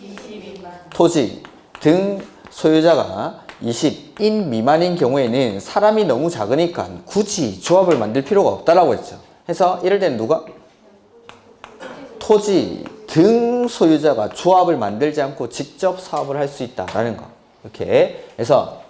22만. 토지 등 소유자가 20인 미만인 경우에는 사람이 너무 작으니까 굳이 조합을 만들 필요가 없다라고 했죠. 해서 이럴 때는 누가? 토지 등 소유자가 조합을 만들지 않고 직접 사업을 할 수 있다라는 거. 이렇게 해서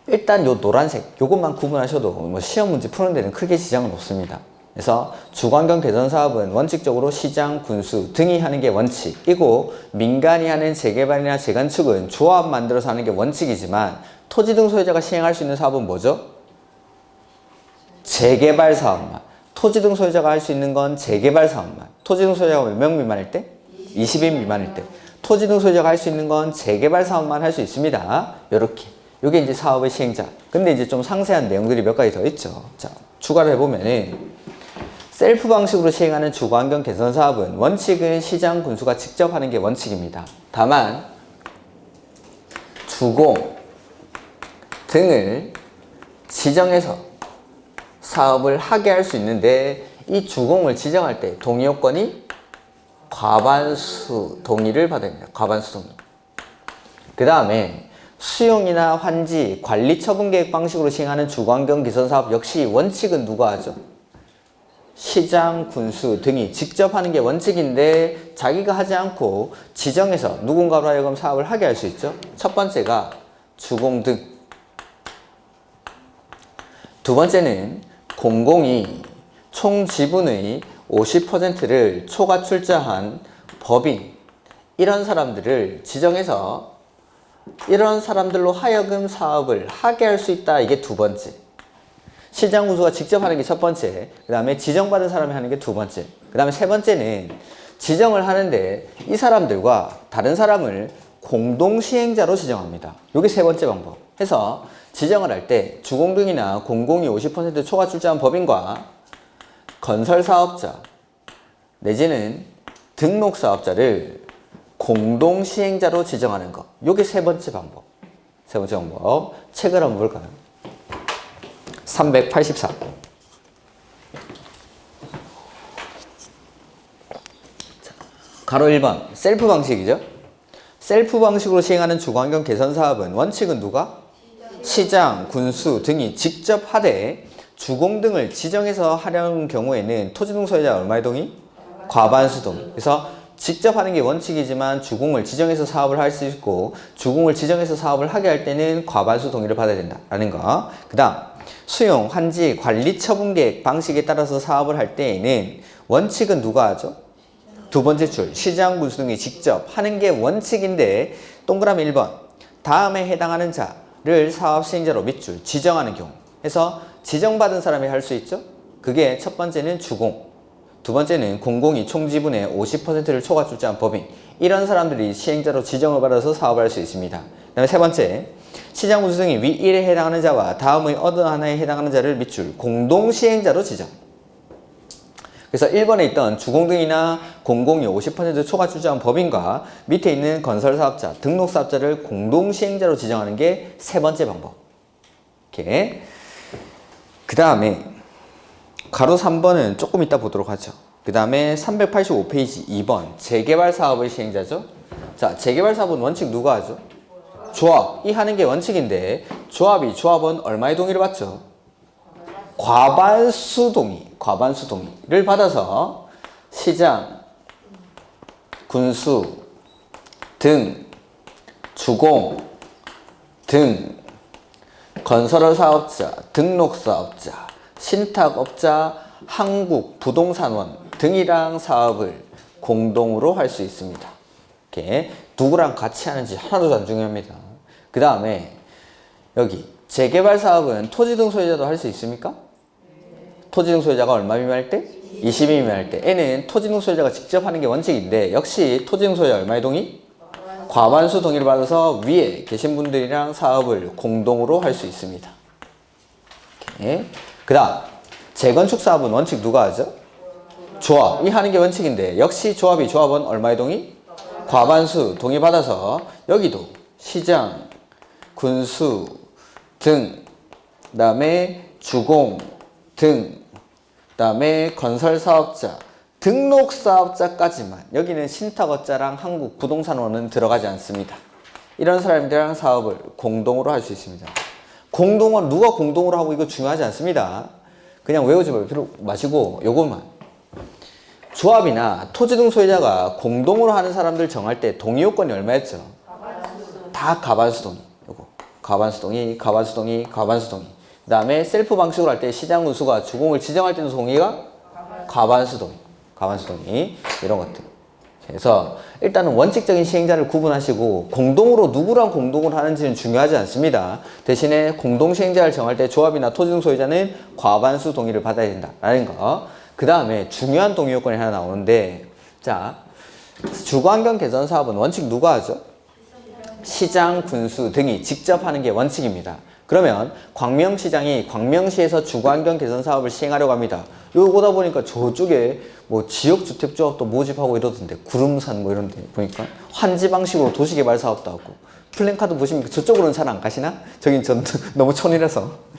일단 요 노란색 요것만 구분하셔도 뭐 시험 문제 푸는 데는 크게 지장은 없습니다. 그래서 주거환경 개선 사업은 원칙적으로 시장, 군수 등이 하는 게 원칙이고 민간이 하는 재개발이나 재건축은 조합 만들어서 하는 게 원칙이지만 토지 등 소유자가 시행할 수 있는 사업은 뭐죠? 재개발 사업만. 토지 등 소유자가 할 수 있는 건 재개발 사업만. 토지 등 소유자가 몇 명 미만일 때? 20인 미만일 때. 토지 등 소유자가 할 수 있는 건 재개발 사업만 할 수 있습니다. 요렇게. 요게 이제 사업의 시행자. 근데 이제 좀 상세한 내용들이 몇 가지 더 있죠. 자, 추가를 해보면은 셀프 방식으로 시행하는 주거환경 개선 사업은 원칙은 시장 군수가 직접 하는 게 원칙입니다. 다만 주공 등을 지정해서 사업을 하게 할 수 있는데 이 주공을 지정할 때 동의 요건이 과반수 동의를 받아야 됩니다. 과반수 동의. 그 다음에 수용이나 환지, 관리 처분 계획 방식으로 시행하는 주거환경 개선 사업 역시 원칙은 누가 하죠? 시장, 군수 등이 직접 하는 게 원칙인데 자기가 하지 않고 지정해서 누군가로 하여금 사업을 하게 할 수 있죠. 첫 번째가 주공 등. 두 번째는 공공이 총 지분의 50%를 초과 출자한 법인 이런 사람들을 지정해서 이런 사람들로 하여금 사업을 하게 할 수 있다. 이게 두 번째. 시장 군수가 직접 하는 게 첫 번째. 그 다음에 지정받은 사람이 하는 게 두 번째. 그 다음에 세 번째는 지정을 하는데 이 사람들과 다른 사람을 공동시행자로 지정합니다. 이게 세 번째 방법. 해서 지정을 할 때 주공등이나 공공이 50% 초과 출자한 법인과 건설사업자 내지는 등록사업자를 공동시행자로 지정하는 것. 이게 세 번째 방법. 세 번째 방법. 책을 한번 볼까요? 384. 가로 1번. 셀프 방식이죠. 셀프 방식으로 시행하는 주거환경 개선 사업은 원칙은 누가? 시장, 군수 등이 직접 하되 주공 등을 지정해서 하려는 경우에는 토지 등 소유자 얼마의 동의? 과반수 동의. 그래서 직접 하는 게 원칙이지만 주공을 지정해서 사업을 할 수 있고 주공을 지정해서 사업을 하게 할 때는 과반수 동의를 받아야 된다라는 거. 그 다음 수용, 환지, 관리 처분 계획 방식에 따라서 사업을 할 때에는 원칙은 누가 하죠? 두 번째 줄 시장, 군수 등이 직접 하는 게 원칙인데 동그라미 1번 다음에 해당하는 자를 사업 시행자로 밑줄 지정하는 경우 해서 지정받은 사람이 할 수 있죠? 그게 첫 번째는 주공, 두 번째는 공공이 총 지분의 50%를 초과 출자한 법인 이런 사람들이 시행자로 지정을 받아서 사업을 할 수 있습니다. 그 다음에 세 번째 시장 군수 등이 위 1에 해당하는 자와 다음의 어느 하나에 해당하는 자를 밑줄 공동시행자로 지정. 그래서 1번에 있던 주공등이나 공공이 50% 초과 출자한 법인과 밑에 있는 건설사업자, 등록사업자를 공동시행자로 지정하는 게 세 번째 방법. 이렇게. 그 다음에 가로 3번은 조금 이따 보도록 하죠. 그 다음에 385페이지 2번 재개발 사업의 시행자죠. 자, 재개발 사업은 원칙 누가 하죠? 조합이 하는 게 원칙인데 조합은 얼마의 동의를 받죠? 과반수 동의를 받아서 시장, 군수 등, 주공 등, 건설사업자, 등록사업자, 신탁업자, 한국부동산원 등이랑 사업을 공동으로 할 수 있습니다. 이렇게 누구랑 같이 하는지 하나도 안 중요합니다. 그 다음에 여기 재개발 사업은 토지 등 소유자도 할 수 있습니까? 토지 등 소유자가 얼마 미만일 때? 20인 미만일 때. N은 토지 등 소유자가 직접 하는 게 원칙인데 역시 토지 등 소유자 얼마의 동의? 과반수 동의를 받아서 위에 계신 분들이랑 사업을 공동으로 할 수 있습니다. 그 다음 재건축 사업은 원칙 누가 하죠? 조합이 하는 게 원칙인데 역시 조합은 얼마의 동의? 과반수 동의 받아서 여기도 시장, 군수 등, 그 다음에 주공 등, 그 다음에 건설사업자 등록 사업자까지만, 여기는 신탁업자랑 한국부동산원은 들어가지 않습니다. 이런 사람들이랑 사업을 공동으로 할 수 있습니다. 공동은 누가 공동으로 하고 이거 중요하지 않습니다. 그냥 외우지 마시고 요것만. 조합이나 토지 등 소유자가 공동으로 하는 사람들 정할 때 동의 요건이 얼마였죠? 다 가반수동. 요거 가반수동이. 그 다음에 셀프 방식으로 할 때 시장 군수가 주공을 지정할 때도 동의가 가반수동이 이런 것들. 그래서 일단은 원칙적인 시행자를 구분하시고 공동으로 누구랑 공동으로 하는지는 중요하지 않습니다. 대신에 공동 시행자를 정할 때 조합이나 토지 등 소유자는 과반수 동의를 받아야 된다라는 거. 그 다음에 중요한 동의 요건이 하나 나오는데, 자, 주거환경 개선 사업은 원칙 누가 하죠? 시장, 군수 등이 직접 하는 게 원칙입니다. 그러면 광명시장이 광명시에서 주거환경 개선 사업을 시행하려고 합니다. 요거다 보니까 저쪽에 뭐 지역주택조합도 모집하고 이러던데, 구름산 뭐 이런 데 보니까 환지 방식으로 도시개발 사업도 하고, 플랜카드 보시면 저쪽으로는 잘 안 가시나? 저긴 전 너무 촌이라서.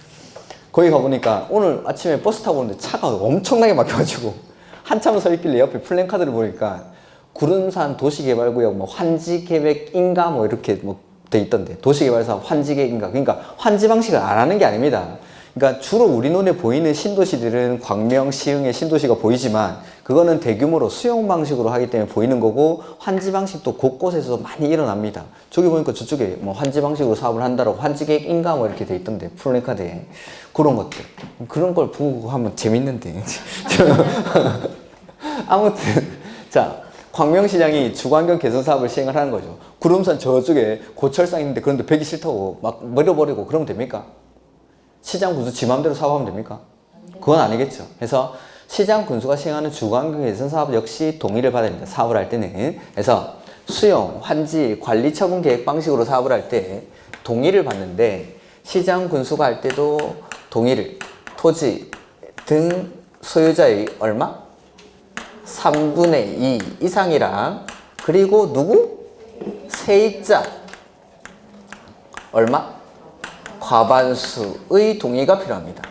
거기 가보니까 오늘 아침에 버스 타고 오는데 차가 엄청나게 막혀가지고 한참 서 있길래 옆에 플랜카드를 보니까 구름산 도시개발구역 뭐 환지계획인가 뭐 이렇게 뭐 돼 있던데, 도시개발사업 환지계획인가. 그러니까 환지 방식을 안 하는 게 아닙니다. 그러니까 주로 우리 눈에 보이는 신도시들은 광명, 시흥의 신도시가 보이지만 그거는 대규모로 수용 방식으로 하기 때문에 보이는 거고, 환지 방식도 곳곳에서 많이 일어납니다. 저기 보니까 저쪽에 뭐 환지 방식으로 사업을 한다라고 환지계획인가 뭐 이렇게 돼 있던데, 플래카드에. 그런 것들. 그런 걸 보고 하면 재밌는데. 아무튼. 자, 광명시장이 주거환경 개선 사업을 시행을 하는 거죠. 구름산 저쪽에 고철상 있는데 그런데 벽이 싫다고 막 버려버리고 그러면 됩니까? 시장 군수 지 맘대로 사업하면 됩니까? 그건 아니겠죠. 그래서 시장 군수가 시행하는 주거환경 개선 사업 역시 동의를 받아야 됩니다. 사업을 할 때는. 그래서 수용, 환지, 관리 처분 계획 방식으로 사업을 할 때 동의를 받는데, 시장 군수가 할 때도 동의를 토지 등 소유자의 얼마? 3분의 2 이상이랑, 그리고 누구? 세입자 얼마? 과반수의 동의가 필요합니다.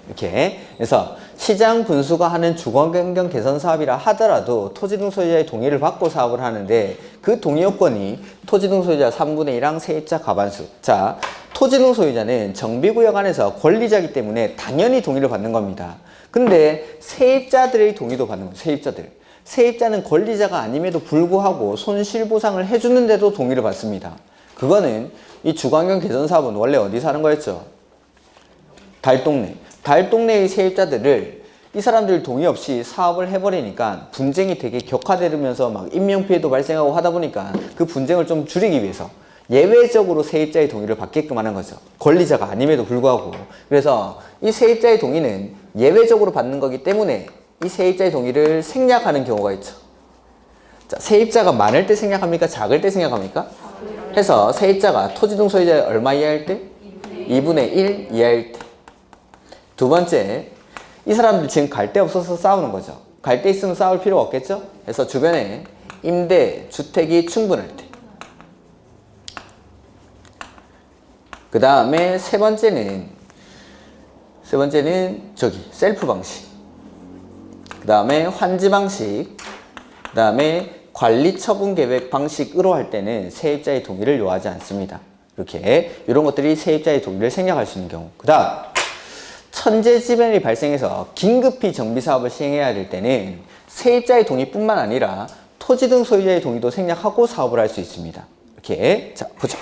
이렇게. 그래서 시장 군수가 하는 주거환경 개선 사업이라 하더라도 토지 등 소유자의 동의를 받고 사업을 하는데, 그 동의 요건이 토지 등 소유자 3분의 1이랑 세입자 과반수. 자, 토지 등 소유자는 정비구역 안에서 권리자이기 때문에 당연히 동의를 받는 겁니다. 근데 세입자들의 동의도 받는 거예요. 세입자는 권리자가 아님에도 불구하고 손실보상을 해주는데도 동의를 받습니다. 그거는 이 주거환경 개선 사업은 원래 어디서 하는 거였죠? 달동네의 세입자들을 이 사람들 동의 없이 사업을 해버리니까 분쟁이 되게 격화되면서 막 인명피해도 발생하고 하다 보니까 그 분쟁을 좀 줄이기 위해서 예외적으로 세입자의 동의를 받게끔 하는 거죠. 권리자가 아님에도 불구하고. 그래서 이 세입자의 동의는 예외적으로 받는 거기 때문에 이 세입자의 동의를 생략하는 경우가 있죠. 자, 세입자가 많을 때 생략합니까? 작을 때 생략합니까? 해서 세입자가 토지 등 소유자의 얼마 이하일 때? 2분의 1 이하일 때. 두 번째, 이 사람들 지금 갈 데 없어서 싸우는 거죠. 갈 데 있으면 싸울 필요가 없겠죠? 그래서 주변에 임대, 주택이 충분할 때. 그 다음에 세 번째는 저기 셀프 방식, 그 다음에 환지 방식, 그 다음에 관리 처분 계획 방식으로 할 때는 세입자의 동의를 요하지 않습니다. 이렇게 이런 것들이 세입자의 동의를 생략할 수 있는 경우. 그 다음 천재지변이 발생해서 긴급히 정비 사업을 시행해야 될 때는 세입자의 동의뿐만 아니라 토지 등 소유자의 동의도 생략하고 사업을 할 수 있습니다. 이렇게. 자, 보자.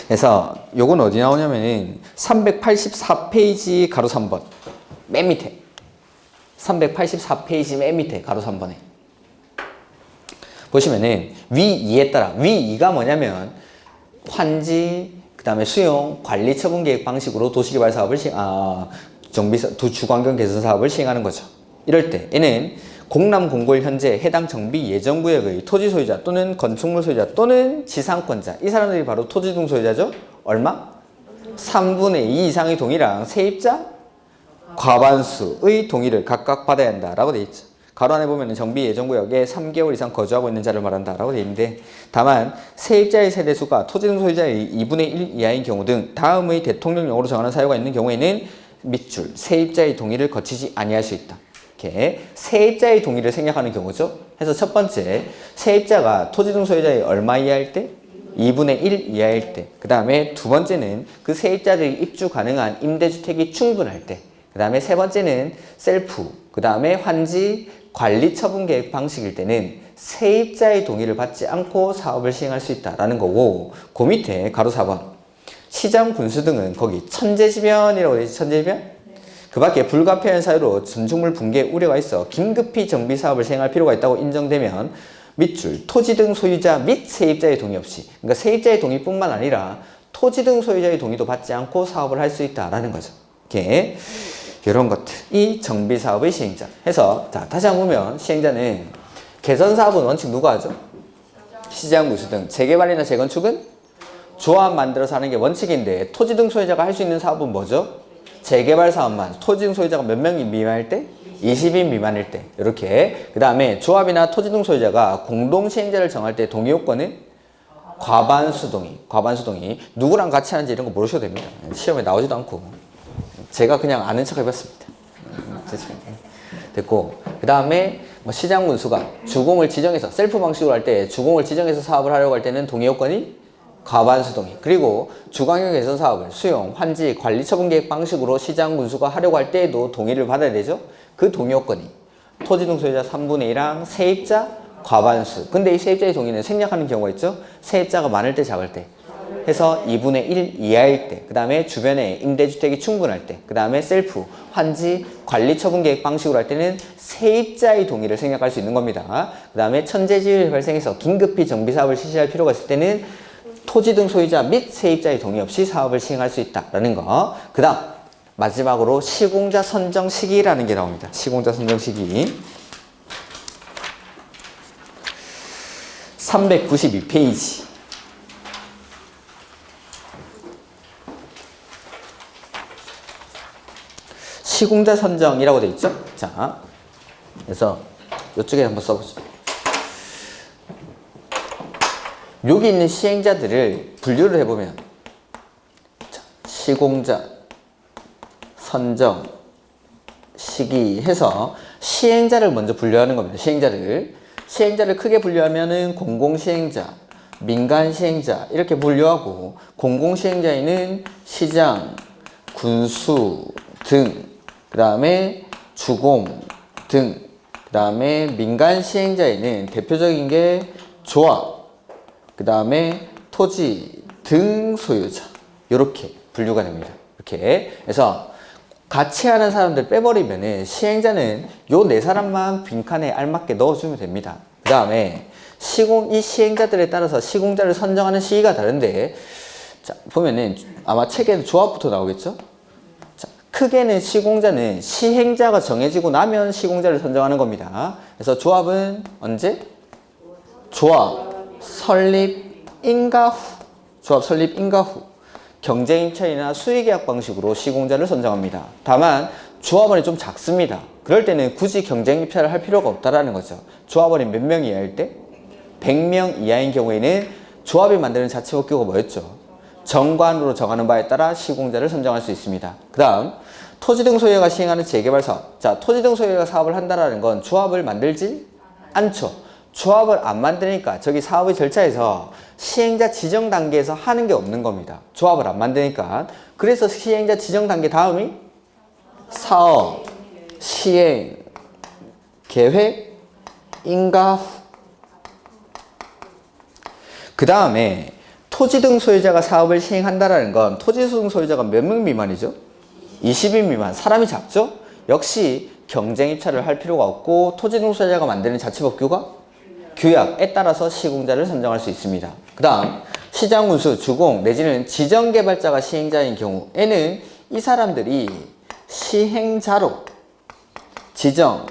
그래서 요건 어디 나오냐면 384페이지 가로 3번 맨 밑에, 384페이지 맨 밑에 가로 3번에 보시면은 위 2에 따라, 위 2가 뭐냐면 환지, 그 다음에 수용, 관리 처분 계획 방식으로 도시개발 사업을 주거환경 개선 사업을 시행하는 거죠. 이럴 때 얘는 공람 공고일 현재 해당 정비 예정구역의 토지 소유자 또는 건축물 소유자 또는 지상권자, 이 사람들이 바로 토지 등 소유자죠. 얼마? 3분의 2 이상의 동의랑 세입자 과반수의 동의를 각각 받아야 한다라고 되어 있죠. 가로 안에 보면 정비 예정구역에 3개월 이상 거주하고 있는 자를 말한다라고 되어 있는데, 다만 세입자의 세대수가 토지 등 소유자의 2분의 1 이하인 경우 등 다음의 대통령령으로 정하는 사유가 있는 경우에는 밑줄 세입자의 동의를 거치지 아니할 수 있다. 이렇게 세입자의 동의를 생략하는 경우죠. 그래서 첫 번째, 세입자가 토지 등 소유자의 얼마 이하일 때? 2분의 1 이하일 때. 그 다음에 두 번째는 그 세입자들이 입주 가능한 임대주택이 충분할 때. 그 다음에 세 번째는 셀프. 그 다음에 환지 관리 처분 계획 방식일 때는 세입자의 동의를 받지 않고 사업을 시행할 수 있다라는 거고, 그 밑에 가로 4번. 시장 군수 등은 거기 천재지변이라고 되어 있지, 천재지변? 그 밖에 불가피한 사유로 건축물 붕괴 우려가 있어 긴급히 정비 사업을 시행할 필요가 있다고 인정되면 밑줄 토지 등 소유자 및 세입자의 동의 없이, 그러니까 세입자의 동의뿐만 아니라 토지 등 소유자의 동의도 받지 않고 사업을 할 수 있다라는 거죠. 이렇게 이런 것들이 정비 사업의 시행자. 해서 자 다시 한번 보면 시행자는 개선 사업은 원칙 누가 하죠? 시장 군수 등. 재개발이나 재건축은 조합 만들어서 하는 게 원칙인데 토지 등 소유자가 할 수 있는 사업은 뭐죠? 재개발 사업만. 토지 등 소유자가 몇 명 미만일 때? 20인 미만일 때. 이렇게. 그 다음에 조합이나 토지 등 소유자가 공동 시행자를 정할 때 동의 요건은 과반수 동의. 과반수 동의. 누구랑 같이 하는지 이런 거 모르셔도 됩니다. 시험에 나오지도 않고. 제가 그냥 아는 척 해봤습니다. 됐고. 그 다음에 뭐 시장 군수가 주공을 지정해서 셀프 방식으로 할 때 주공을 지정해서 사업을 하려고 할 때는 동의 요건이 과반수 동의. 그리고 주관경 개선 사업을 수용, 환지, 관리 처분 계획 방식으로 시장 군수가 하려고 할 때에도 동의를 받아야 되죠. 그 동의 요건이 토지 등 소유자 3분의 1이랑 세입자 과반수. 근데 이 세입자의 동의는 생략하는 경우가 있죠. 세입자가 많을 때 작을 때. 해서 2분의 1 이하일 때. 그 다음에 주변에 임대주택이 충분할 때. 그 다음에 셀프, 환지, 관리 처분 계획 방식으로 할 때는 세입자의 동의를 생략할 수 있는 겁니다. 그 다음에 천재지변이 발생해서 긴급히 정비 사업을 실시할 필요가 있을 때는 토지 등 소유자 및 세입자의 동의 없이 사업을 시행할 수 있다라는 거. 그 다음 마지막으로 시공자 선정 시기라는 게 나옵니다. 시공자 선정 시기 392페이지. 시공자 선정이라고 되어 있죠. 자, 그래서 이쪽에 한번 써보죠. 여기 있는 시행자들을 분류를 해보면 자, 시공자 선정 시기 해서 시행자를 먼저 분류하는 겁니다. 시행자를 크게 분류하면은 공공시행자, 민간시행자 이렇게 분류하고, 공공시행자에는 시장, 군수 등, 그 다음에 주공 등, 그 다음에 민간시행자에는 대표적인 게 조합, 그 다음에 토지 등 소유자, 이렇게 분류가 됩니다. 이렇게 해서 같이 하는 사람들 빼버리면은 시행자는 요 네 사람만 빈칸에 알맞게 넣어주면 됩니다. 그 다음에 이 시행자들에 따라서 시공자를 선정하는 시기가 다른데, 자 보면은 아마 책에는 조합부터 나오겠죠. 자, 크게는 시공자는 시행자가 정해지고 나면 시공자를 선정하는 겁니다. 그래서 조합은 언제? 조합 설립 인가 후. 조합 설립 인가 후. 경쟁입찰이나 수의계약 방식으로 시공자를 선정합니다. 다만 조합원이 좀 작습니다. 그럴 때는 굳이 경쟁입찰을 할 필요가 없다라는 거죠. 조합원이 몇 명 이하일 때? 100명 이하인 경우에는 조합이 만드는 자치법규가 뭐였죠? 정관으로 정하는 바에 따라 시공자를 선정할 수 있습니다. 그 다음 토지 등 소유자가 시행하는 재개발 사업. 자, 토지 등 소유자가 사업을 한다라는 건 조합을 만들지 않죠. 조합을 안 만드니까 저기 사업의 절차에서 시행자 지정 단계에서 하는 게 없는 겁니다. 조합을 안 만드니까. 그래서 시행자 지정 단계 다음이 사업, 시행, 계획, 인가 후. 그 다음에 토지 등 소유자가 사업을 시행한다라는 건 토지 등 소유자가 몇 명 미만이죠? 20인 미만. 사람이 작죠? 역시 경쟁 입찰을 할 필요가 없고 토지 등 소유자가 만드는 자치법규가 규약에 따라서 시공자를 선정할 수 있습니다. 그 다음 시장군수, 주공 내지는 지정개발자가 시행자인 경우에는 이 사람들이 시행자로 지정,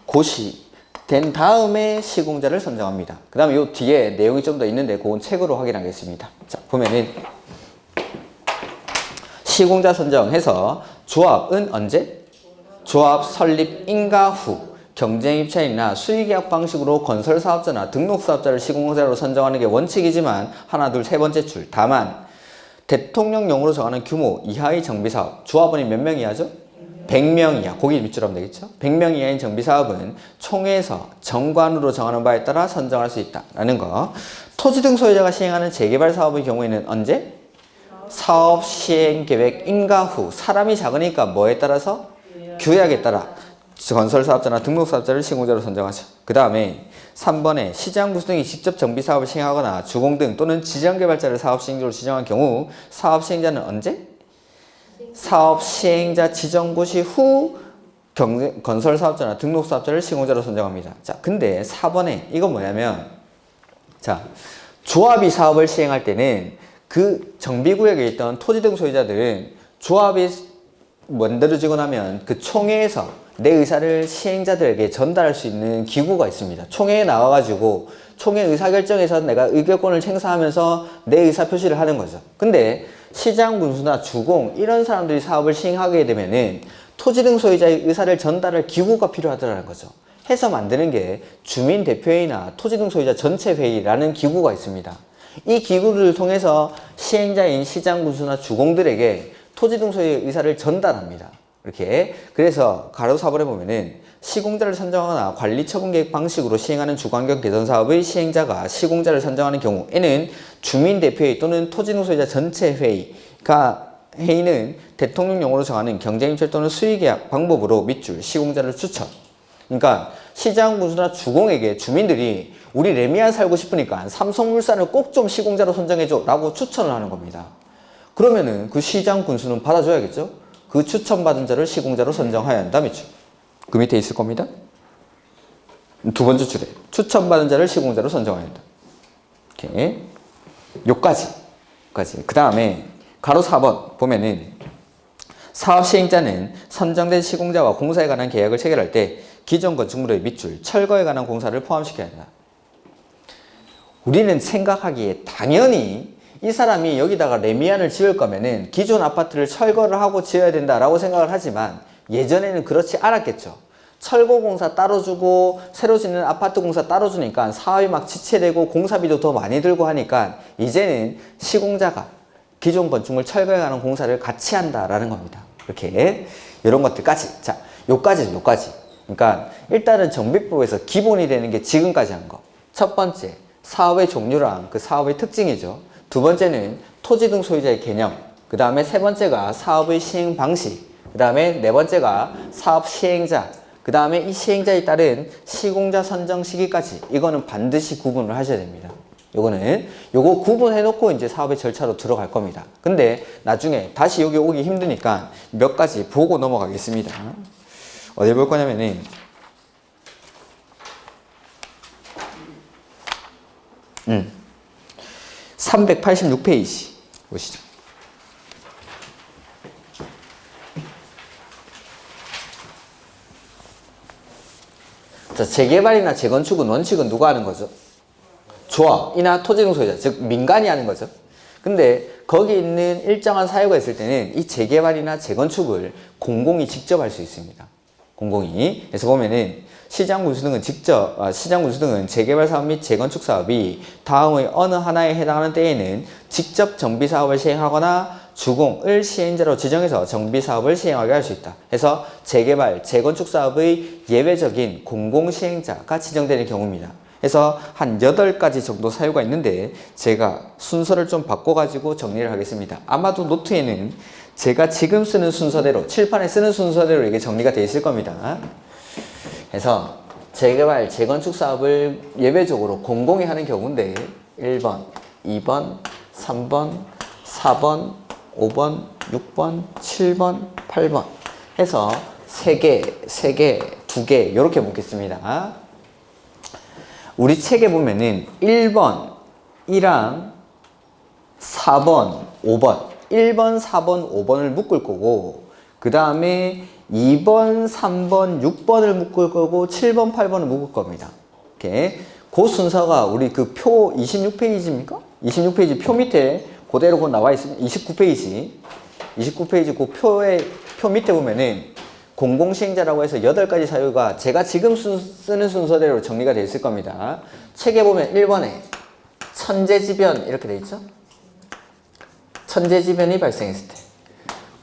고시된 다음에 시공자를 선정합니다. 그 다음에 요 뒤에 내용이 좀 더 있는데 그건 책으로 확인하겠습니다. 자, 보면은 시공자 선정해서 조합은 언제? 조합 설립 인가 후. 경쟁입찰이나 수의계약 방식으로 건설사업자나 등록사업자를 시공자로 선정하는 게 원칙이지만 하나, 둘, 세 번째 줄. 다만 대통령령으로 정하는 규모 이하의 정비사업. 조합원이 몇 명 이하죠? 100명 이하. 거기 밑줄 하면 되겠죠? 100명 이하인 정비사업은 총회에서 정관으로 정하는 바에 따라 선정할 수 있다라는 거. 토지 등 소유자가 시행하는 재개발 사업의 경우에는 언제? 사업 시행 계획 인가 후. 사람이 작으니까 뭐에 따라서? 규약에 따라 건설사업자나 등록사업자를 시공자로 선정하죠. 그 다음에 3번에 시장 구수 등이 직접 정비사업을 시행하거나 주공 등 또는 지정개발자를 사업 시행자로 지정한 경우 사업 시행자는 언제? 사업 시행자 지정 고시 후 건설사업자나 등록사업자를 시공자로 선정합니다. 자, 근데 4번에 이건 뭐냐면, 자, 조합이 사업을 시행할 때는 그 정비구역에 있던 토지 등 소유자들은 조합이 만들어지고 나면 그 총회에서 내 의사를 시행자들에게 전달할 수 있는 기구가 있습니다. 총회에 나와가지고 총회 의사결정에서 내가 의결권을 행사하면서 내 의사표시를 하는 거죠. 근데 시장 군수나 주공 이런 사람들이 사업을 시행하게 되면은 토지 등 소유자의 의사를 전달할 기구가 필요하다는 거죠. 해서 만드는 게 주민대표회의나 토지 등 소유자 전체회의라는 기구가 있습니다. 이 기구를 통해서 시행자인 시장 군수나 주공들에게 토지 등 소유의 의사를 전달합니다. 이렇게. 그래서 가로 4번에 보면은 시공자를 선정하거나 관리 처분 계획 방식으로 시행하는 주거환경 개선 사업의 시행자가 시공자를 선정하는 경우에는 주민대표회의 또는 토지 등 소유자 전체 회의가 회의는 대통령령으로 정하는 경쟁임철 또는 수의계약 방법으로 밑줄 시공자를 추천. 그러니까 시장 군수나 주공에게 주민들이 우리 레미안 살고 싶으니까 삼성물산을 꼭 좀 시공자로 선정해줘 라고 추천을 하는 겁니다. 그러면은 그 시장 군수는 받아줘야겠죠? 그 추천받은 자를 시공자로 선정해야 한다 밑줄. 그 밑에 있을 겁니다. 두 번째 줄에 추천받은 자를 시공자로 선정해야 한다. 이렇게 요까지. 그 다음에 가로 4번 보면은 사업 시행자는 선정된 시공자와 공사에 관한 계약을 체결할 때 기존 건축물의 밑줄, 철거에 관한 공사를 포함시켜야 한다. 우리는 생각하기에 당연히 이 사람이 여기다가 레미안을 지을 거면은 기존 아파트를 철거를 하고 지어야 된다라고 생각을 하지만 예전에는 그렇지 않았겠죠. 철거 공사 따로 주고 새로 짓는 아파트 공사 따로 주니까 사업이 막 지체되고 공사비도 더 많이 들고 하니까 이제는 시공자가 기존 건축물 철거에 관한 공사를 같이 한다라는 겁니다. 이렇게 이런 것들까지. 자, 요까지. 그러니까 일단은 정비법에서 기본이 되는 게 지금까지 한 거. 첫 번째, 사업의 종류랑 그 사업의 특징이죠. 두 번째는 토지 등 소유자의 개념. 그 다음에 세 번째가 사업의 시행 방식. 그 다음에 네 번째가 사업 시행자. 그 다음에 이 시행자에 따른 시공자 선정 시기까지. 이거는 반드시 구분을 하셔야 됩니다. 요거 구분해놓고 이제 사업의 절차로 들어갈 겁니다. 근데 나중에 다시 여기 오기 힘드니까 몇 가지 보고 넘어가겠습니다. 어디 볼 거냐면은 386페이지 보시죠. 자, 재개발이나 재건축은 원칙은 누가 하는 거죠? 조합이나 토지 등 소유자, 즉 민간이 하는 거죠. 근데 거기 있는 일정한 사유가 있을 때는 이 재개발이나 재건축을 공공이 직접 할 수 있습니다. 공공이. 그래서 보면은 시장 군수 등은 재개발 사업 및 재건축 사업이 다음의 어느 하나에 해당하는 때에는 직접 정비 사업을 시행하거나 주공을 시행자로 지정해서 정비 사업을 시행하게 할 수 있다. 해서 재개발, 재건축 사업의 예외적인 공공 시행자가 지정되는 경우입니다. 해서 한 8가지 정도 사유가 있는데 제가 순서를 좀 바꿔가지고 정리를 하겠습니다. 아마도 노트에는 제가 지금 쓰는 순서대로, 칠판에 쓰는 순서대로 이게 정리가 되어 있을 겁니다. 그래서 재개발, 재건축 사업을 예외적으로 공공이 하는 경우인데 1번, 2번, 3번, 4번, 5번, 6번, 7번, 8번 해서 3개, 2개 이렇게 묶겠습니다. 우리 책에 보면은 1번이랑 4번, 5번 1번, 4번, 5번을 묶을 거고 그 다음에 2번, 3번, 6번을 묶을 거고 7번, 8번을 묶을 겁니다. 이렇게 그 순서가 우리 그 표 26페이지입니까? 26페이지 표 밑에 그대로 나와 있습니다. 29페이지 그 표 밑에 보면은 공공시행자라고 해서 8가지 사유가 제가 지금 쓰는 순서대로 정리가 되어 있을 겁니다. 책에 보면 1번에 천재지변 이렇게 되어 있죠? 천재지변이 발생했을 때.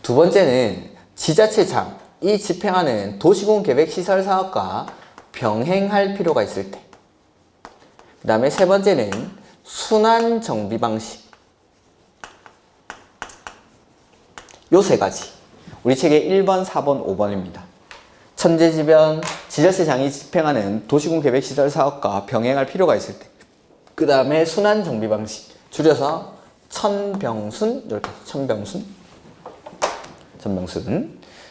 두 번째는 지자체장이 집행하는 도시공계획시설사업과 병행할 필요가 있을 때. 그 다음에 세 번째는 순환정비 방식. 요 세 가지. 우리 책의 1번, 4번, 5번입니다. 천재지변, 지자체장이 집행하는 도시공계획시설 사업과 병행할 필요가 있을 때. 그 다음에 순환정비 방식. 줄여서 천병순. 이렇게 천병순.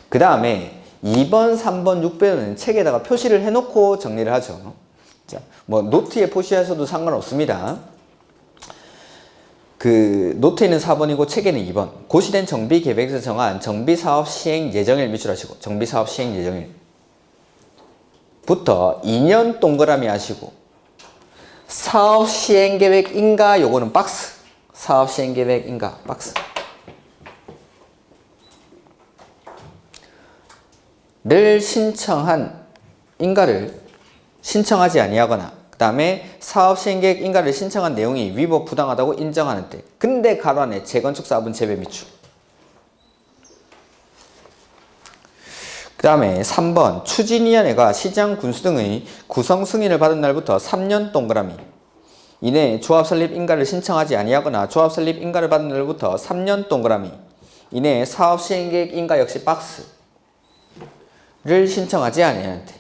그 다음에 2번, 3번, 6번은 책에다가 표시를 해놓고 정리를 하죠. 자, 뭐 노트에 표시하셔도 상관없습니다. 그 노트에는 4번이고 책에는 2번. 고시된 정비계획에서 정한 정비사업 시행 예정일 미출하시고, 정비사업 시행 예정일 부터 2년 동그라미 하시고, 사업 시행 계획 인가 요거는 박스. 사업 시행 계획 인가 박스. 를 신청한 인가를 신청하지 아니하거나, 그 다음에 사업 시행계획 인가를 신청한 내용이 위법 부당하다고 인정하는 때. 근데 가로 안에 재건축 사업은 재배 미출. 그 다음에 3번 추진위원회가 시장 군수 등의 구성 승인을 받은 날부터 3년 동그라미 이내 조합 설립 인가를 신청하지 아니하거나 조합 설립 인가를 받은 날부터 3년 동그라미 이내 사업 시행계획 인가 역시 박스를 신청하지 아니하는 때.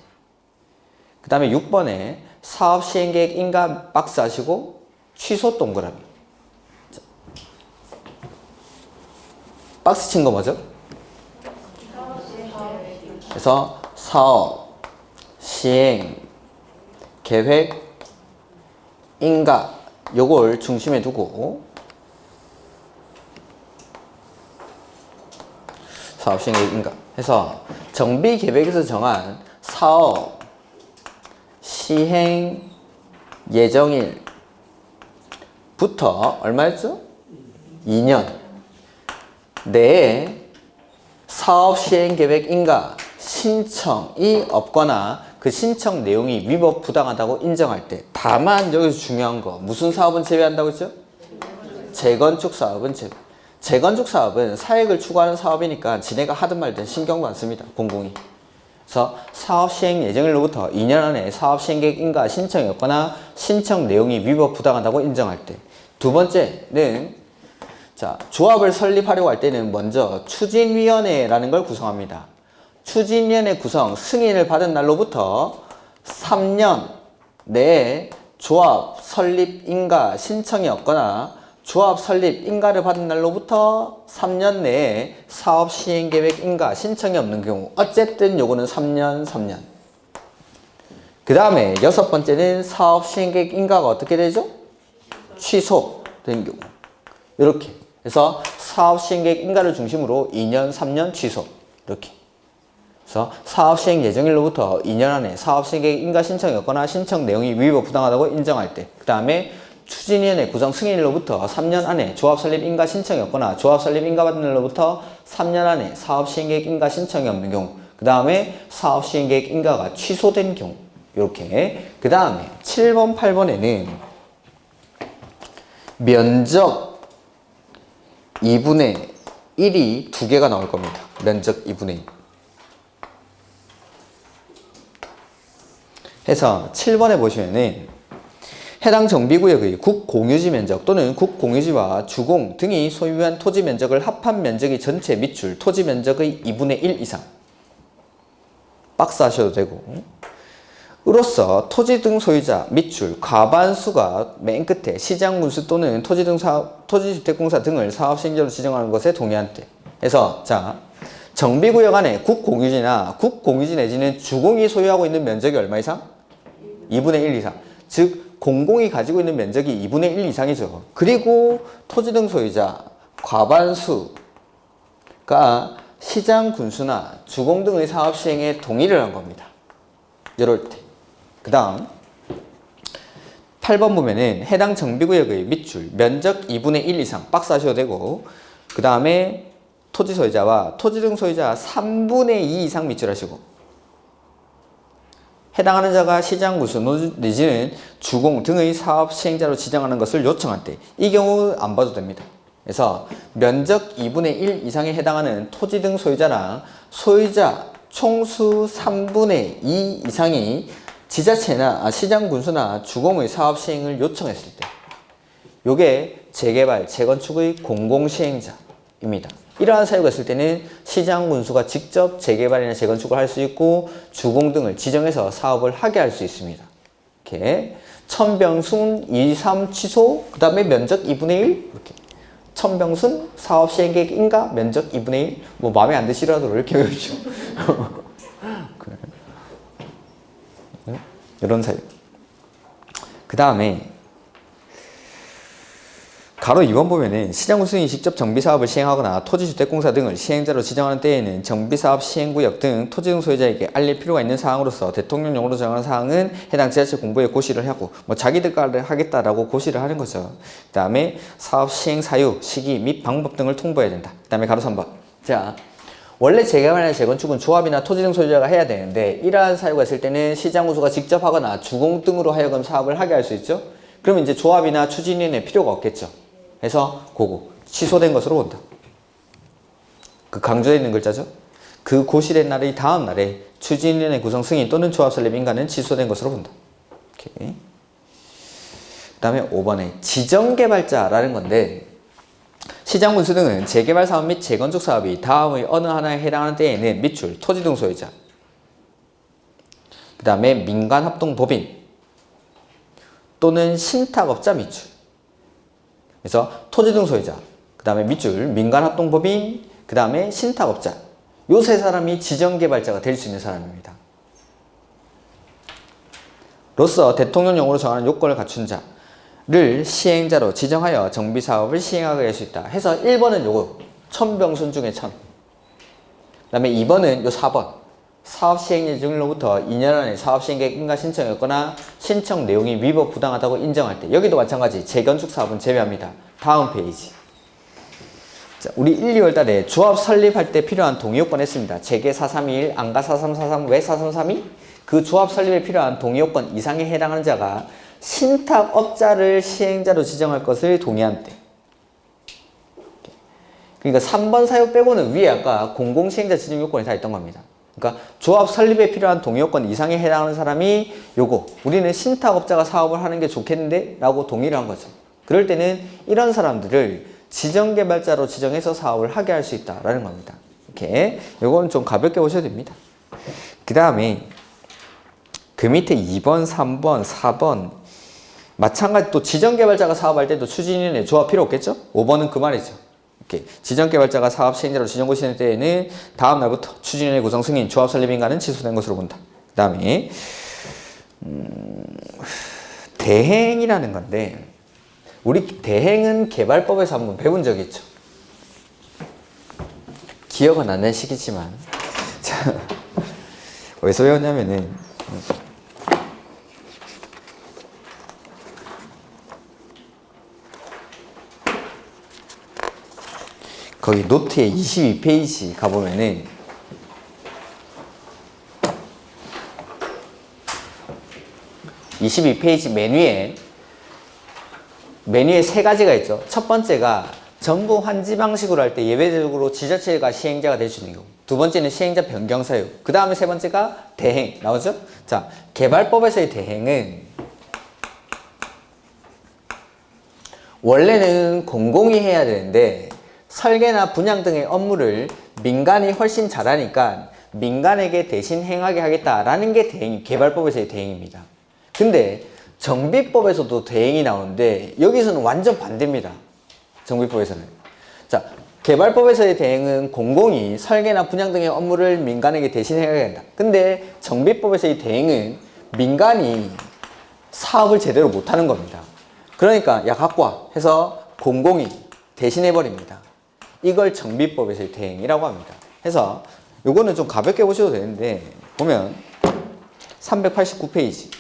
그 다음에 6번에 사업 시행계획 인가 박스 하시고 취소 동그라미. 박스 친 거 뭐죠? 그래서 사업 시행 계획 인가 요걸 중심에 두고 사업 시행 계획 인가 해서 정비 계획에서 정한 사업 시행 예정일부터 얼마였죠? 2년 내에 사업 시행 계획 인가 신청이 없거나 그 신청 내용이 위법 부당하다고 인정할 때. 다만 여기서 중요한 거 무슨 사업은 제외한다고 했죠? 재건축 사업은 제외. 재건축 사업은 사익을 추구하는 사업이니까 지네가 하든 말든 신경도 안 씁니다. 공공이. 그래서 사업 시행 예정일로부터 2년 안에 사업 시행 계획 인가 신청이 없거나 신청 내용이 위법 부당하다고 인정할 때. 두 번째는 자, 조합을 설립하려고 할 때는 먼저 추진위원회라는 걸 구성합니다. 추진위원회 구성 승인을 받은 날로부터 3년 내에 조합 설립 인가 신청이 없거나 조합 설립 인가를 받은 날로부터 3년 내에 사업 시행 계획 인가 신청이 없는 경우. 어쨌든 요거는 3년. 그 다음에 6번째는 사업 시행 계획 인가가 어떻게 되죠? 취소된 경우. 이렇게. 그래서 사업 시행 계획 인가를 중심으로 2년, 3년 취소. 이렇게. 그래서 사업 시행 예정일로부터 2년 안에 사업 시행 계획 인가 신청이 없거나 신청 내용이 위법 부당하다고 인정할 때. 그 다음에 추진위원회 구성 승인일로부터 3년 안에 조합 설립 인가 신청이 없거나 조합 설립 인가 받은 날로부터 3년 안에 사업 시행 계획 인가 신청이 없는 경우. 그 다음에 사업 시행 계획 인가가 취소된 경우. 이렇게. 그 다음에 7번, 8번에는 면적 2분의 1이 두 개가 나올 겁니다. 면적 2분의 1. 해서 7번에 보시면은 해당 정비구역의 국공유지 면적 또는 국공유지와 주공 등이 소유한 토지 면적을 합한 면적이 전체 밑줄 토지 면적의 2분의 1 이상 박스 하셔도 되고 으로써 토지 등 소유자 밑줄 과반수가 맨 끝에 시장군수 또는 토지주택공사 등을 사업시행자로 지정하는 것에 동의한 때. 해서 자 정비구역 안에 국공유지나 국공유지 내지는 주공이 소유하고 있는 면적이 얼마 이상? 2분의 1 이상. 즉 공공이 가지고 있는 면적이 2분의 1 이상이죠. 그리고 토지 등 소유자 과반수가 시장 군수나 주공 등의 사업 시행에 동의를 한 겁니다. 이럴 때. 그 다음 8번 보면은 해당 정비구역의 밑줄 면적 2분의 1 이상 박스 하셔도 되고 그 다음에 토지 소유자와 토지 등 소유자 3분의 2 이상 밑줄 하시고 해당하는 자가 시장 군수 내지는 주공 등의 사업 시행자로 지정하는 것을 요청할 때 이 경우 안 봐도 됩니다. 그래서 면적 2분의 1 이상에 해당하는 토지 등 소유자랑 소유자 총수 3분의 2 이상이 지자체나 시장군수나 주공의 사업 시행을 요청했을 때 요게 재개발, 재건축의 공공시행자입니다. 이러한 사유가 있을 때는 시장군수가 직접 재개발이나 재건축을 할 수 있고 주공 등을 지정해서 사업을 하게 할 수 있습니다. 이렇게 천병순 2, 3 취소, 그 다음에 면적 2분의 1 이렇게 천병순 사업 시행계획 인가 면적 2분의 1 뭐 마음에 안 드시더라도 이렇게 외우죠. 이런 사유. 그 다음에 가로 2번 보면은 시장군수인이 직접 정비사업을 시행하거나 토지주택공사 등을 시행자로 지정하는 때에는 정비사업 시행구역 등 토지 등 소유자에게 알릴 필요가 있는 사항으로서 대통령령으로 정하는 사항은 해당 지자체 공부에 고시를 하고 뭐 자기들과 하겠다라고 고시를 하는 거죠. 그 다음에 사업 시행 사유, 시기 및 방법 등을 통보해야 된다. 그 다음에 가로 3번. 자, 원래 재개발이나 재건축은 조합이나 토지 등 소유자가 해야 되는데 이러한 사유가 있을 때는 시장군수가 직접 하거나 주공 등으로 하여금 사업을 하게 할 수 있죠. 그러면 이제 조합이나 추진위원회 필요가 없겠죠. 해서 그거 취소된 것으로 본다. 그 강조되어 있는 글자죠. 그 고시된 날의 다음 날에 추진위원회 구성 승인 또는 조합 설립 인가는 취소된 것으로 본다. 오케이. 그 다음에 5번에 지정개발자라는 건데 시장군수 등은 재개발 사업 및 재건축 사업이 다음의 어느 하나에 해당하는 때에는 밑줄, 토지 등 소유자, 그 다음에 민간합동법인 또는 신탁업자 밑줄. 그래서 토지 등 소유자, 그 다음에 밑줄, 민간합동법인, 그 다음에 신탁업자. 요 세 사람이 지정개발자가 될 수 있는 사람입니다. 로서 대통령령으로 정하는 요건을 갖춘 자를 시행자로 지정하여 정비사업을 시행하게 할 수 있다. 해서 1번은 요거, 천병순 중에 천. 그 다음에 2번은 요 4번. 사업 시행 예정일로부터 2년 안에 사업 시행계획 인가 신청이었거나 신청 내용이 위법 부당하다고 인정할 때 여기도 마찬가지 재건축 사업은 제외합니다. 다음 페이지. 자, 우리 1, 2월 달에 조합 설립할 때 필요한 동의요건 했습니다. 재개 4321, 안가 4343, 왜 4332? 그 조합 설립에 필요한 동의요건 이상에 해당하는 자가 신탁업자를 시행자로 지정할 것을 동의한 때. 그러니까 3번 사유 빼고는 위에 아까 공공시행자 지정 요건이 다 있던 겁니다. 그러니까 조합 설립에 필요한 동의요건 이상에 해당하는 사람이 요거 우리는 신탁업자가 사업을 하는 게 좋겠는데 라고 동의를 한 거죠. 그럴 때는 이런 사람들을 지정개발자로 지정해서 사업을 하게 할 수 있다라는 겁니다. 이렇게 요건 좀 가볍게 보셔도 됩니다. 그 다음에 그 밑에 2번, 3번, 4번 마찬가지 또 지정개발자가 사업할 때도 추진위원회 조합 필요 없겠죠? 5번은 그 말이죠. 이렇게 지정개발자가 사업 시행자로 지정고시될 때에는 다음 날부터 추진위원회 구성 승인, 조합 설립 인가는 취소된 것으로 본다. 그 다음에 대행이라는 건데 우리 대행은 개발법에서 한번 배운 적이 있죠. 기억은 안 나시겠지만 자, 어디서 배웠냐면은 거기 노트에 22페이지 가보면은 메뉴에 세 가지가 있죠. 첫 번째가 전부 환지 방식으로 할 때 예외적으로 지자체가 시행자가 될 수 있는 경우. 두 번째는 시행자 변경 사유. 그 다음에 세 번째가 대행 나오죠. 자, 개발법에서의 대행은 원래는 공공이 해야 되는데 설계나 분양 등의 업무를 민간이 훨씬 잘하니까 민간에게 대신 행하게 하겠다라는 게 개발법에서의 대행입니다. 근데 정비법에서도 대행이 나오는데 여기서는 완전 반대입니다. 정비법에서는. 자, 개발법에서의 대행은 공공이 설계나 분양 등의 업무를 민간에게 대신 행하게 한다. 근데 정비법에서의 대행은 민간이 사업을 제대로 못하는 겁니다. 그러니까 야 갖고 와 해서 공공이 대신해버립니다. 이걸 정비법에서의 대행이라고 합니다. 해서 요거는 좀 가볍게 보셔도 되는데 보면 389페이지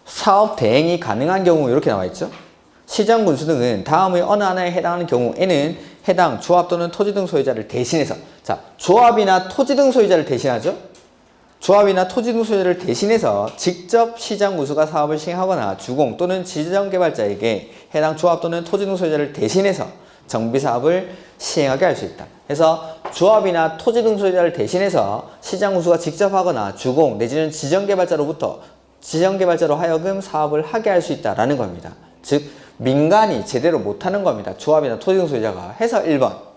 사업 대행이 가능한 경우 이렇게 나와 있죠. 시정군수 등은 다음의 어느 하나에 해당하는 경우에는 해당 조합 또는 토지 등 소유자를 대신해서 자 조합이나 토지 등 소유자를 대신하죠. 조합이나 토지 등 소유자를 대신해서 직접 시장 우수가 사업을 시행하거나 주공 또는 지정개발자에게 해당 조합 또는 토지 등 소유자를 대신해서 정비 사업을 시행하게 할 수 있다. 그래서 조합이나 토지 등 소유자를 대신해서 시장 우수가 직접 하거나 주공 내지는 지정개발자로 하여금 사업을 하게 할 수 있다라는 겁니다. 즉 민간이 제대로 못하는 겁니다. 조합이나 토지 등 소유자가. 해서 1번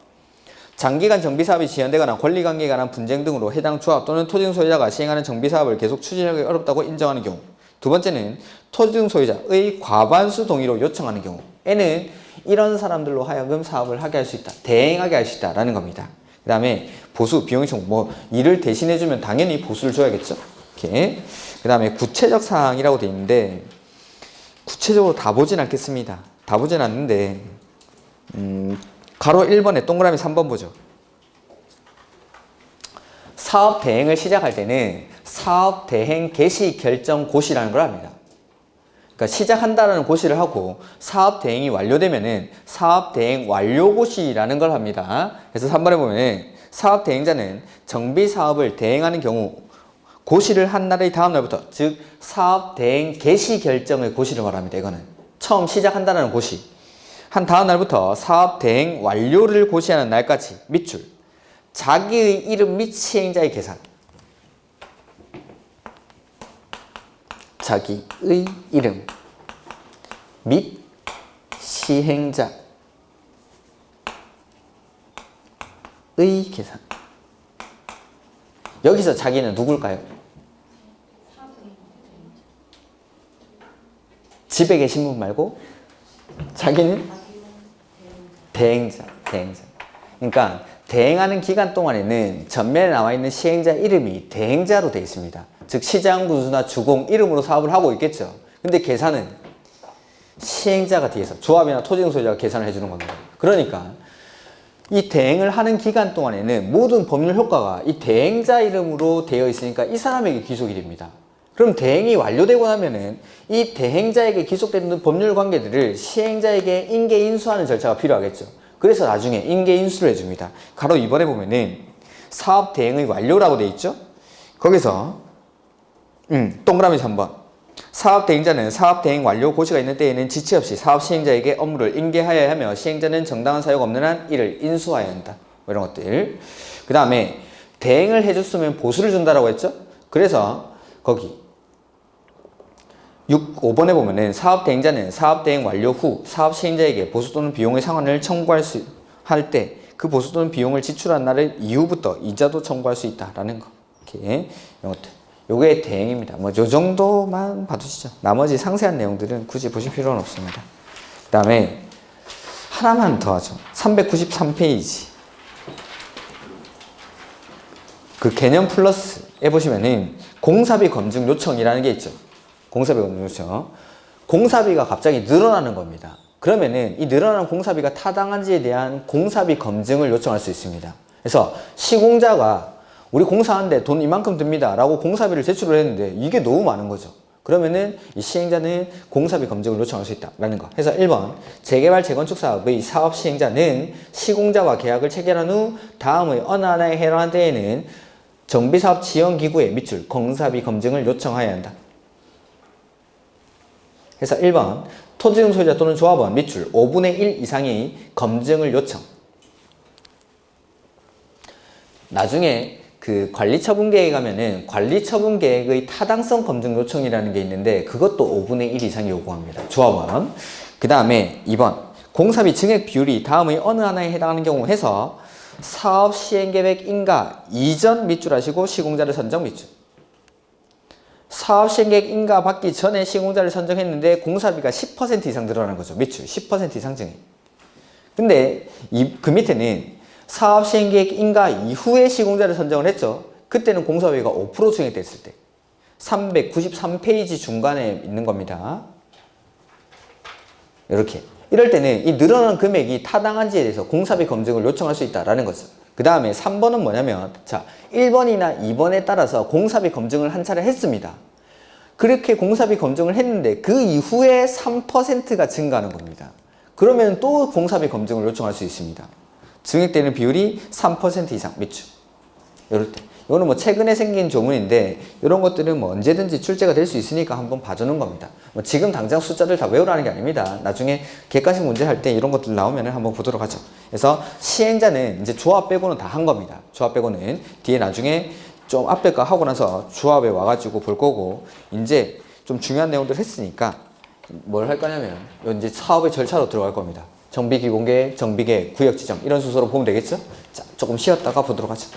장기간 정비사업이 지연되거나 권리관계에 관한 분쟁 등으로 해당 조합 또는 토지 등 소유자가 시행하는 정비사업을 계속 추진하기 어렵다고 인정하는 경우. 두 번째는 토지 등 소유자의 과반수 동의로 요청하는 경우. 에는 이런 사람들로 하여금 사업을 하게 할 수 있다. 대행하게 할 수 있다라는 겁니다. 그 다음에 보수, 비용의 총, 일을 대신해주면 당연히 보수를 줘야겠죠. 이렇게. 그 다음에 구체적 사항이라고 되어 있는데 구체적으로 다 보진 않겠습니다. 다 보진 않는데 가로 1번에 동그라미 3번 보죠. 사업 대행을 시작할 때는 사업 대행 개시 결정 고시라는 걸 합니다. 그러니까 시작한다라는 고시를 하고 사업 대행이 완료되면은 사업 대행 완료 고시라는 걸 합니다. 그래서 3번에 보면 사업 대행자는 정비 사업을 대행하는 경우 고시를 한 날의 다음 날부터, 즉 사업 대행 개시 결정의 고시를 말합니다. 이거는 처음 시작한다는 고시. 한 다음 날부터 사업 대행 완료를 고시하는 날까지 밑줄 자기의 이름 및 시행자의 계산. 자기의 이름 및 시행자의 계산. 여기서 자기는 누굴까요? 집에 계신 분 말고 자기는 대행자. 그러니까 대행하는 기간 동안에는 전면에 나와 있는 시행자 이름이 대행자로 되어 있습니다. 즉 시장군수나 주공 이름으로 사업을 하고 있겠죠. 근데 계산은 시행자가 뒤에서 조합이나 토지 등 소유자가 계산을 해주는 겁니다. 그러니까 이 대행을 하는 기간 동안에는 모든 법률 효과가 이 대행자 이름으로 되어 있으니까 이 사람에게 귀속이 됩니다. 그럼 대행이 완료되고 나면은 이 대행자에게 귀속되는 법률 관계들을 시행자에게 인계 인수하는 절차가 필요하겠죠. 그래서 나중에 인계 인수를 해줍니다. 가로 2번에 보면은 사업 대행의 완료라고 되어 있죠. 거기서 동그라미 3번 사업 대행자는 사업 대행 완료 고시가 있는 때에는 지체 없이 사업 시행자에게 업무를 인계하여야 하며 시행자는 정당한 사유가 없는 한 이를 인수하여야 한다. 이런 것들. 그 다음에 대행을 해줬으면 보수를 준다라고 했죠. 그래서 거기 5번에 보면은 사업 대행자는 사업 대행 완료 후 사업 시행자에게 보수 또는 비용의 상환을 청구할 수 할 때 그 보수 또는 비용을 지출한 날을 이후부터 이자도 청구할 수 있다라는 거. 이렇게 이런 것들. 요게 대행입니다. 요 정도만 봐두시죠. 나머지 상세한 내용들은 굳이 보실 필요는 없습니다. 그 다음에 하나만 더 하죠. 393페이지. 그 개념 플러스에 보시면은 공사비 검증 요청이라는 게 있죠. 공사비 검증 요청. 공사비가 갑자기 늘어나는 겁니다. 그러면은 이 늘어나는 공사비가 타당한지에 대한 공사비 검증을 요청할 수 있습니다. 그래서 시공자가 우리 공사하는데 돈 이만큼 듭니다 라고 공사비를 제출을 했는데 이게 너무 많은 거죠. 그러면은 이 시행자는 공사비 검증을 요청할 수 있다라는 거. 그래서 1번 재개발 재건축 사업의 사업 시행자는 시공자와 계약을 체결한 후 다음의 어느 하나에 해당하는 때에는 정비사업 지원기구에 밑줄 공사비 검증을 요청하여야 한다. 그래서 1번 토지등 소유자 또는 조합원 밑줄 5분의 1 이상의 검증을 요청. 나중에 그 관리처분계획에 가면은 관리처분계획의 타당성 검증 요청이라는 게 있는데 그것도 5분의 1 이상이 요구합니다. 조합원. 그 다음에 2번 공사비 증액 비율이 다음의 어느 하나에 해당하는 경우 해서 사업 시행계획 인가 이전 밑줄 하시고 시공자를 선정 밑줄. 사업 시행계획 인가 받기 전에 시공자를 선정했는데 공사비가 10% 이상 늘어나는 거죠. 밑줄 10% 이상 증액. 근데 그 밑에는 사업 시행계획 인가 이후에 시공자를 선정을 했죠. 그때는 공사비가 5% 증액됐을 때 393페이지 중간에 있는 겁니다. 이렇게 이럴 때는 이 늘어난 금액이 타당한지에 대해서 공사비 검증을 요청할 수 있다라는 거죠. 그 다음에 3번은 뭐냐면 자 1번이나 2번에 따라서 공사비 검증을 한 차례 했습니다. 그렇게 공사비 검증을 했는데 그 이후에 3%가 증가하는 겁니다. 그러면 또 공사비 검증을 요청할 수 있습니다. 증액되는 비율이 3% 이상 밑줄. 이럴 때 이거는 뭐 최근에 생긴 조문인데 이런 것들은 뭐 언제든지 출제가 될 수 있으니까 한번 봐주는 겁니다. 뭐 지금 당장 숫자를 다 외우라는 게 아닙니다. 나중에 객관식 문제 할 때 이런 것들 나오면 한번 보도록 하죠. 그래서 시행자는 이제 조합 빼고는 다 한 겁니다. 조합 빼고는 뒤에 나중에 좀 앞에 거 하고 나서 조합에 와가지고 볼 거고 이제 좀 중요한 내용들 했으니까 뭘 할 거냐면 이제 사업의 절차로 들어갈 겁니다. 정비기공계, 정비계획, 구역지정 이런 순서로 보면 되겠죠? 자, 조금 쉬었다가 보도록 하죠.